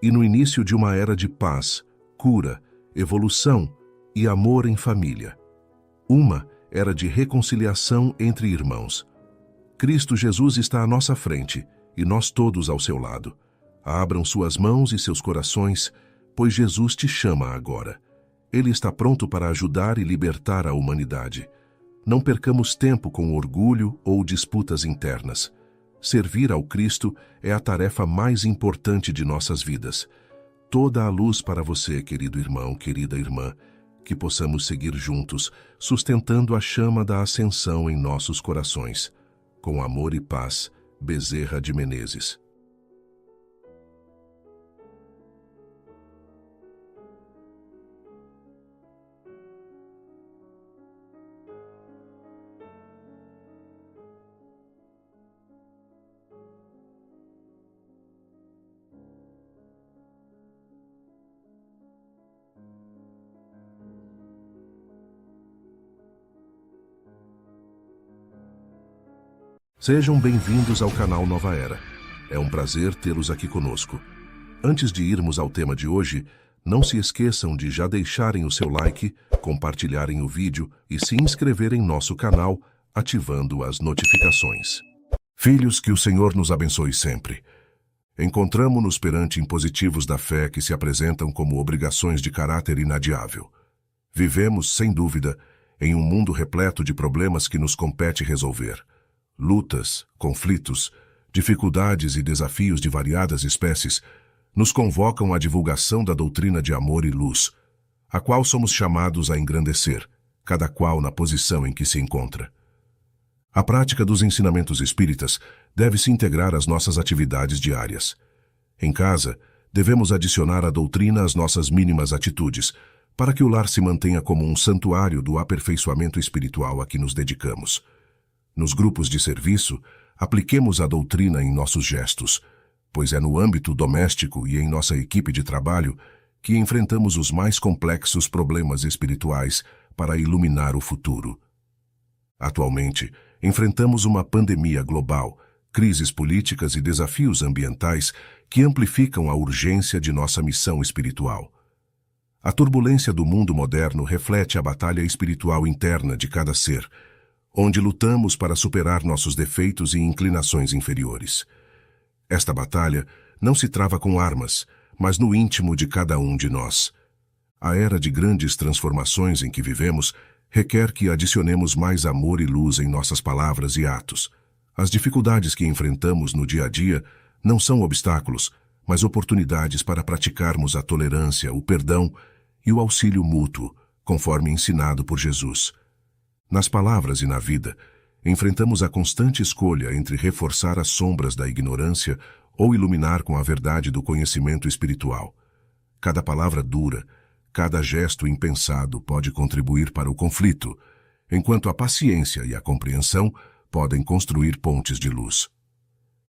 e no início de uma era de paz, cura, evolução e amor em família. Uma era de reconciliação entre irmãos. Cristo Jesus está à nossa frente e nós todos ao seu lado. Abram suas mãos e seus corações, pois Jesus te chama agora. Ele está pronto para ajudar e libertar a humanidade. Não percamos tempo com orgulho ou disputas internas. Servir ao Cristo é a tarefa mais importante de nossas vidas. Toda a luz para você, querido irmão, querida irmã, que possamos seguir juntos, sustentando a chama da ascensão em nossos corações. Com amor e paz, Bezerra de Menezes. Sejam bem-vindos ao canal Nova Era. É um prazer tê-los aqui conosco. Antes de irmos ao tema de hoje, não se esqueçam de já deixarem o seu like, compartilharem o vídeo e se inscreverem em nosso canal, ativando as notificações. Filhos, que o Senhor nos abençoe sempre. Encontramo-nos perante impositivos da fé que se apresentam como obrigações de caráter inadiável. Vivemos, sem dúvida, em um mundo repleto de problemas que nos compete resolver. Lutas, conflitos, dificuldades e desafios de variadas espécies nos convocam à divulgação da doutrina de amor e luz, a qual somos chamados a engrandecer, cada qual na posição em que se encontra. A prática dos ensinamentos espíritas deve se integrar às nossas atividades diárias. Em casa, devemos adicionar a doutrina às nossas mínimas atitudes, para que o lar se mantenha como um santuário do aperfeiçoamento espiritual a que nos dedicamos. Nos grupos de serviço, apliquemos a doutrina em nossos gestos, pois é no âmbito doméstico e em nossa equipe de trabalho que enfrentamos os mais complexos problemas espirituais para iluminar o futuro. Atualmente, enfrentamos uma pandemia global, crises políticas e desafios ambientais que amplificam a urgência de nossa missão espiritual. A turbulência do mundo moderno reflete a batalha espiritual interna de cada ser, onde lutamos para superar nossos defeitos e inclinações inferiores. Esta batalha não se trava com armas, mas no íntimo de cada um de nós. A era de grandes transformações em que vivemos requer que adicionemos mais amor e luz em nossas palavras e atos. As dificuldades que enfrentamos no dia a dia não são obstáculos, mas oportunidades para praticarmos a tolerância, o perdão e o auxílio mútuo, conforme ensinado por Jesus. Nas palavras e na vida, enfrentamos a constante escolha entre reforçar as sombras da ignorância ou iluminar com a verdade do conhecimento espiritual. Cada palavra dura, cada gesto impensado pode contribuir para o conflito, enquanto a paciência e a compreensão podem construir pontes de luz.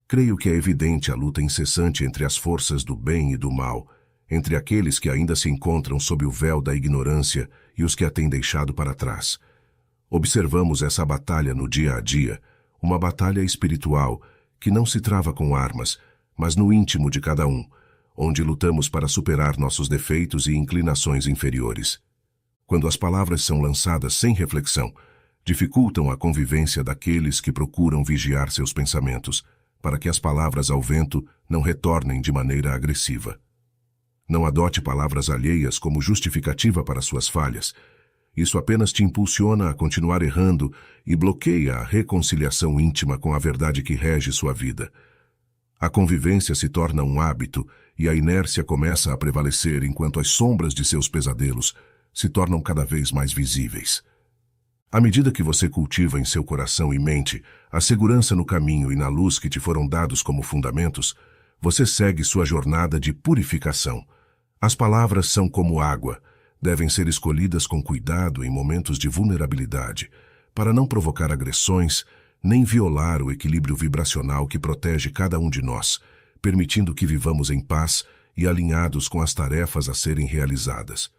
Creio que é evidente a luta incessante entre as forças do bem e do mal, entre aqueles que ainda se encontram sob o véu da ignorância e os que a têm deixado para trás. Observamos essa batalha no dia a dia, uma batalha espiritual que não se trava com armas, mas no íntimo de cada um, onde lutamos para superar nossos defeitos e inclinações inferiores. Quando as palavras são lançadas sem reflexão, dificultam a convivência daqueles que procuram vigiar seus pensamentos, para que as palavras ao vento não retornem de maneira agressiva. Não adote palavras alheias como justificativa para suas falhas. Isso apenas te impulsiona a continuar errando e bloqueia a reconciliação íntima com a verdade que rege sua vida. A convivência se torna um hábito e a inércia começa a prevalecer enquanto as sombras de seus pesadelos se tornam cada vez mais visíveis. À medida que você cultiva em seu coração e mente a segurança no caminho e na luz que te foram dados como fundamentos, você segue sua jornada de purificação. As palavras são como água, devem ser escolhidas com cuidado em momentos de vulnerabilidade, para não provocar agressões, nem violar o equilíbrio vibracional que protege cada um de nós, permitindo que vivamos em paz e alinhados com as tarefas a serem realizadas.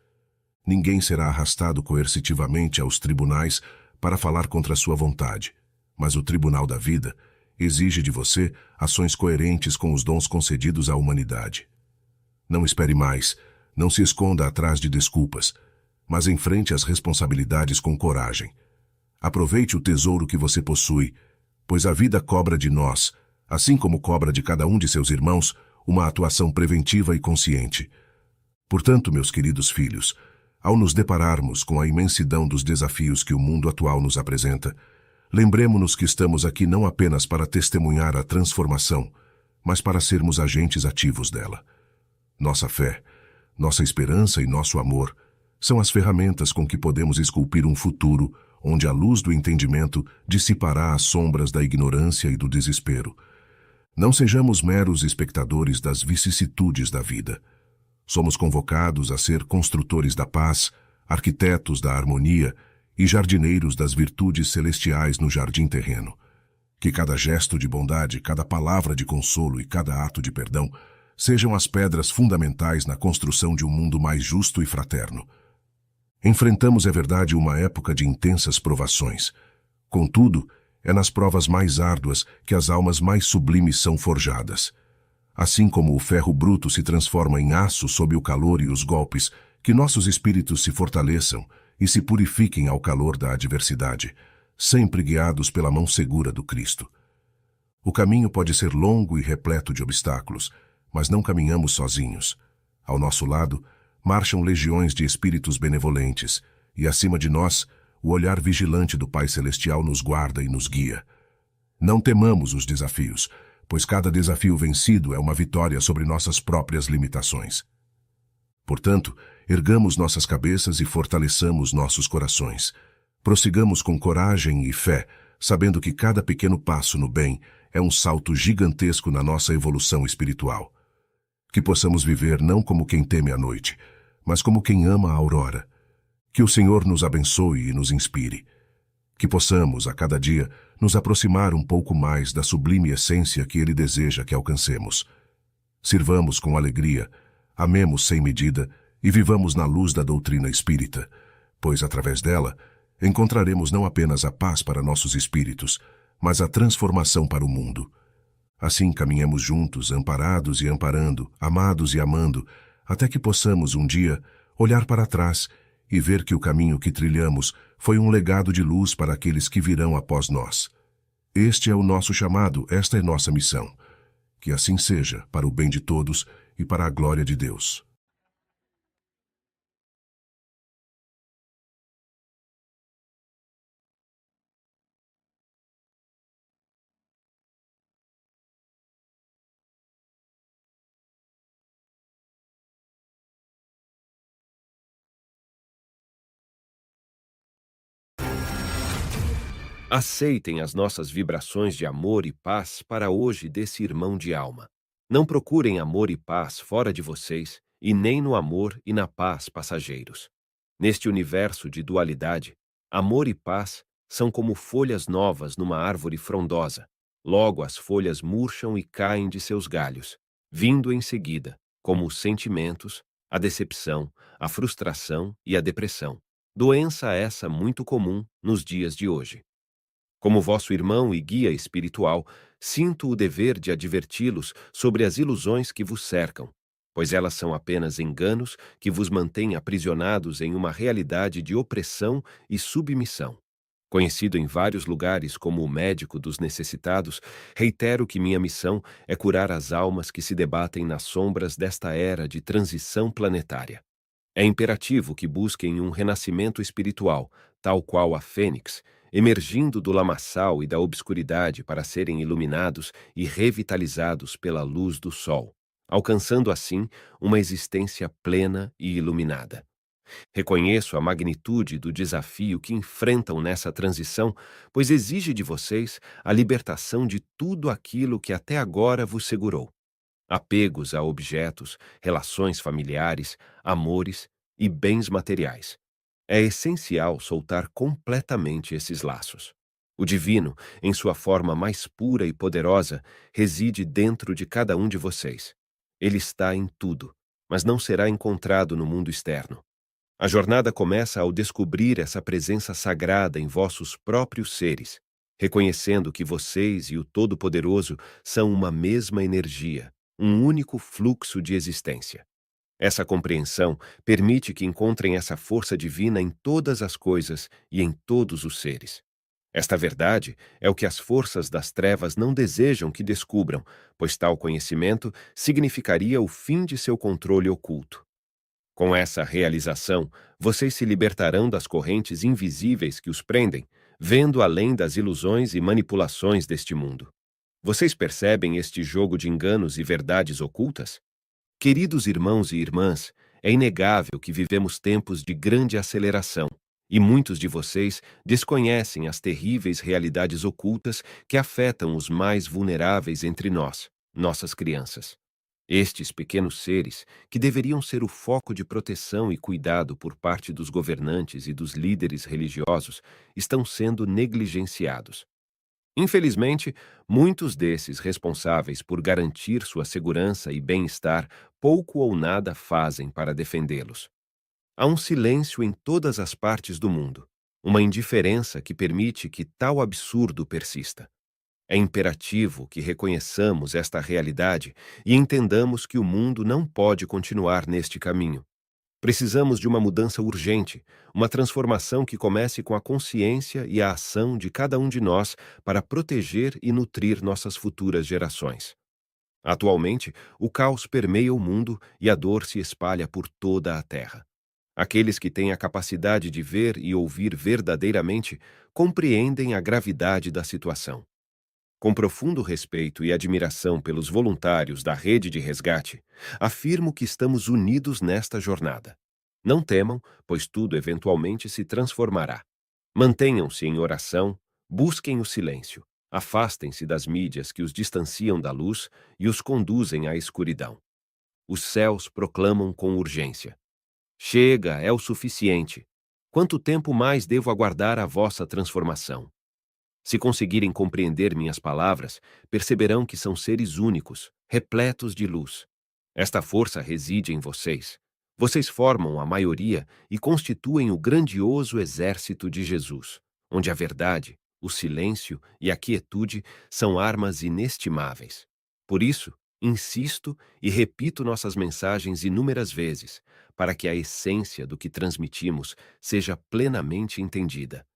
Ninguém será arrastado coercitivamente aos tribunais para falar contra sua vontade, mas o tribunal da vida exige de você ações coerentes com os dons concedidos à humanidade. Não espere mais, não se esconda atrás de desculpas, mas enfrente as responsabilidades com coragem. Aproveite o tesouro que você possui, pois a vida cobra de nós, assim como cobra de cada um de seus irmãos, uma atuação preventiva e consciente. Portanto, meus queridos filhos, ao nos depararmos com a imensidão dos desafios que o mundo atual nos apresenta, lembremo-nos que estamos aqui não apenas para testemunhar a transformação, mas para sermos agentes ativos dela. Nossa fé, nossa esperança e nosso amor são as ferramentas com que podemos esculpir um futuro onde a luz do entendimento dissipará as sombras da ignorância e do desespero. Não sejamos meros espectadores das vicissitudes da vida. Somos convocados a ser construtores da paz, arquitetos da harmonia e jardineiros das virtudes celestiais no jardim terreno. Que cada gesto de bondade, cada palavra de consolo e cada ato de perdão sejam as pedras fundamentais na construção de um mundo mais justo e fraterno. Enfrentamos, é verdade, uma época de intensas provações. Contudo, é nas provas mais árduas que as almas mais sublimes são forjadas. Assim como o ferro bruto se transforma em aço sob o calor e os golpes, que nossos espíritos se fortaleçam e se purifiquem ao calor da adversidade, sempre guiados pela mão segura do Cristo. O caminho pode ser longo e repleto de obstáculos, mas não caminhamos sozinhos. Ao nosso lado, marcham legiões de espíritos benevolentes, e acima de nós, o olhar vigilante do Pai Celestial nos guarda e nos guia. Não temamos os desafios, pois cada desafio vencido é uma vitória sobre nossas próprias limitações. Portanto, ergamos nossas cabeças e fortaleçamos nossos corações. Prossigamos com coragem e fé, sabendo que cada pequeno passo no bem é um salto gigantesco na nossa evolução espiritual. Que possamos viver não como quem teme a noite, mas como quem ama a aurora. Que o Senhor nos abençoe e nos inspire. Que possamos, a cada dia, nos aproximar um pouco mais da sublime essência que Ele deseja que alcancemos. Sirvamos com alegria, amemos sem medida e vivamos na luz da doutrina espírita, pois, através dela, encontraremos não apenas a paz para nossos espíritos, mas a transformação para o mundo. Assim caminhemos juntos, amparados e amparando, amados e amando, até que possamos, um dia, olhar para trás e ver que o caminho que trilhamos foi um legado de luz para aqueles que virão após nós. Este é o nosso chamado, esta é nossa missão. Que assim seja, para o bem de todos e para a glória de Deus. Aceitem as nossas vibrações de amor e paz para hoje desse irmão de alma. Não procurem amor e paz fora de vocês, e nem no amor e na paz passageiros. Neste universo de dualidade, amor e paz são como folhas novas numa árvore frondosa. Logo as folhas murcham e caem de seus galhos, vindo em seguida, como os sentimentos, a decepção, a frustração e a depressão. Doença essa muito comum nos dias de hoje. Como vosso irmão e guia espiritual, sinto o dever de adverti-los sobre as ilusões que vos cercam, pois elas são apenas enganos que vos mantêm aprisionados em uma realidade de opressão e submissão. Conhecido em vários lugares como o médico dos necessitados, reitero que minha missão é curar as almas que se debatem nas sombras desta era de transição planetária. É imperativo que busquem um renascimento espiritual, tal qual a fênix, emergindo do lamaçal e da obscuridade para serem iluminados e revitalizados pela luz do sol, alcançando assim uma existência plena e iluminada. Reconheço a magnitude do desafio que enfrentam nessa transição, pois exige de vocês a libertação de tudo aquilo que até agora vos segurou. Apegos a objetos, relações familiares, amores e bens materiais. É essencial soltar completamente esses laços. O divino, em sua forma mais pura e poderosa, reside dentro de cada um de vocês. Ele está em tudo, mas não será encontrado no mundo externo. A jornada começa ao descobrir essa presença sagrada em vossos próprios seres, reconhecendo que vocês e o Todo-Poderoso são uma mesma energia, um único fluxo de existência. Essa compreensão permite que encontrem essa força divina em todas as coisas e em todos os seres. Esta verdade é o que as forças das trevas não desejam que descubram, pois tal conhecimento significaria o fim de seu controle oculto. Com essa realização, vocês se libertarão das correntes invisíveis que os prendem, vendo além das ilusões e manipulações deste mundo. Vocês percebem este jogo de enganos e verdades ocultas? Queridos irmãos e irmãs, é inegável que vivemos tempos de grande aceleração, e muitos de vocês desconhecem as terríveis realidades ocultas que afetam os mais vulneráveis entre nós, nossas crianças. Estes pequenos seres, que deveriam ser o foco de proteção e cuidado por parte dos governantes e dos líderes religiosos, estão sendo negligenciados. Infelizmente, muitos desses responsáveis por garantir sua segurança e bem-estar pouco ou nada fazem para defendê-los. Há um silêncio em todas as partes do mundo, uma indiferença que permite que tal absurdo persista. É imperativo que reconheçamos esta realidade e entendamos que o mundo não pode continuar neste caminho. Precisamos de uma mudança urgente, uma transformação que comece com a consciência e a ação de cada um de nós para proteger e nutrir nossas futuras gerações. Atualmente, o caos permeia o mundo e a dor se espalha por toda a Terra. Aqueles que têm a capacidade de ver e ouvir verdadeiramente compreendem a gravidade da situação. Com profundo respeito e admiração pelos voluntários da rede de resgate, afirmo que estamos unidos nesta jornada. Não temam, pois tudo eventualmente se transformará. Mantenham-se em oração, busquem o silêncio, afastem-se das mídias que os distanciam da luz e os conduzem à escuridão. Os céus proclamam com urgência: chega, é o suficiente. Quanto tempo mais devo aguardar a vossa transformação? Se conseguirem compreender minhas palavras, perceberão que são seres únicos, repletos de luz. Esta força reside em vocês. Vocês formam a maioria e constituem o grandioso exército de Jesus, onde a verdade, o silêncio e a quietude são armas inestimáveis. Por isso, insisto e repito nossas mensagens inúmeras vezes, para que a essência do que transmitimos seja plenamente entendida.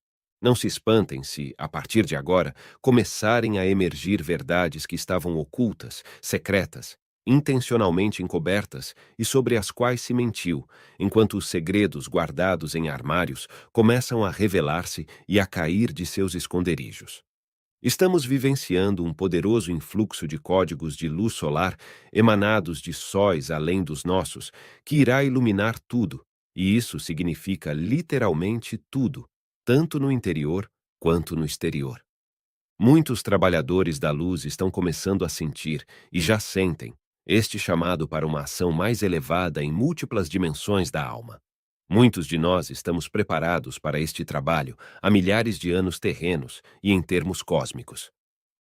Não se espantem se, a partir de agora, começarem a emergir verdades que estavam ocultas, secretas, intencionalmente encobertas e sobre as quais se mentiu, enquanto os segredos guardados em armários começam a revelar-se e a cair de seus esconderijos. Estamos vivenciando um poderoso influxo de códigos de luz solar emanados de sóis além dos nossos, que irá iluminar tudo, e isso significa literalmente tudo, tanto no interior quanto no exterior. Muitos trabalhadores da luz estão começando a sentir, e já sentem, este chamado para uma ação mais elevada em múltiplas dimensões da alma. Muitos de nós estamos preparados para este trabalho há milhares de anos terrenos e em termos cósmicos.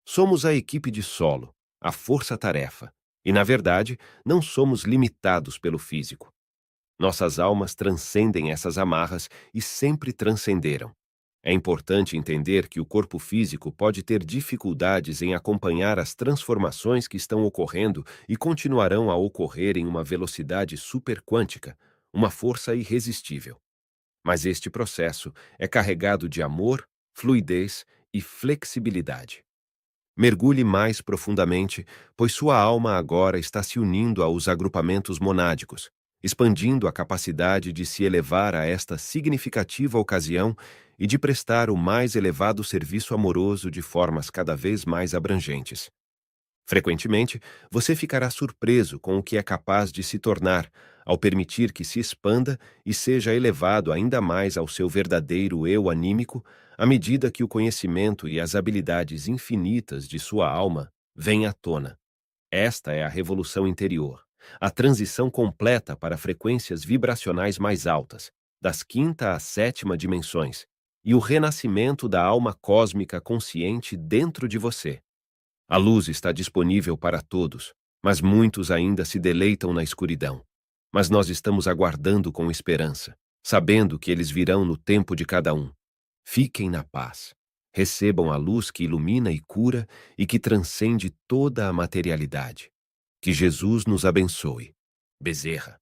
Somos a equipe de solo, a força-tarefa, e, na verdade, não somos limitados pelo físico. Nossas almas transcendem essas amarras e sempre transcenderam. É importante entender que o corpo físico pode ter dificuldades em acompanhar as transformações que estão ocorrendo e continuarão a ocorrer em uma velocidade superquântica, uma força irresistível. Mas este processo é carregado de amor, fluidez e flexibilidade. Mergulhe mais profundamente, pois sua alma agora está se unindo aos agrupamentos monádicos, expandindo a capacidade de se elevar a esta significativa ocasião e de prestar o mais elevado serviço amoroso de formas cada vez mais abrangentes. Frequentemente, você ficará surpreso com o que é capaz de se tornar, ao permitir que se expanda e seja elevado ainda mais ao seu verdadeiro eu anímico, à medida que o conhecimento e as habilidades infinitas de sua alma vêm à tona. Esta é a revolução interior, a transição completa para frequências vibracionais mais altas, das quinta à sétima dimensões, e o renascimento da alma cósmica consciente dentro de você. A luz está disponível para todos, mas muitos ainda se deleitam na escuridão. Mas nós estamos aguardando com esperança, sabendo que eles virão no tempo de cada um. Fiquem na paz. Recebam a luz que ilumina e cura e que transcende toda a materialidade. Que Jesus nos abençoe. Bezerra.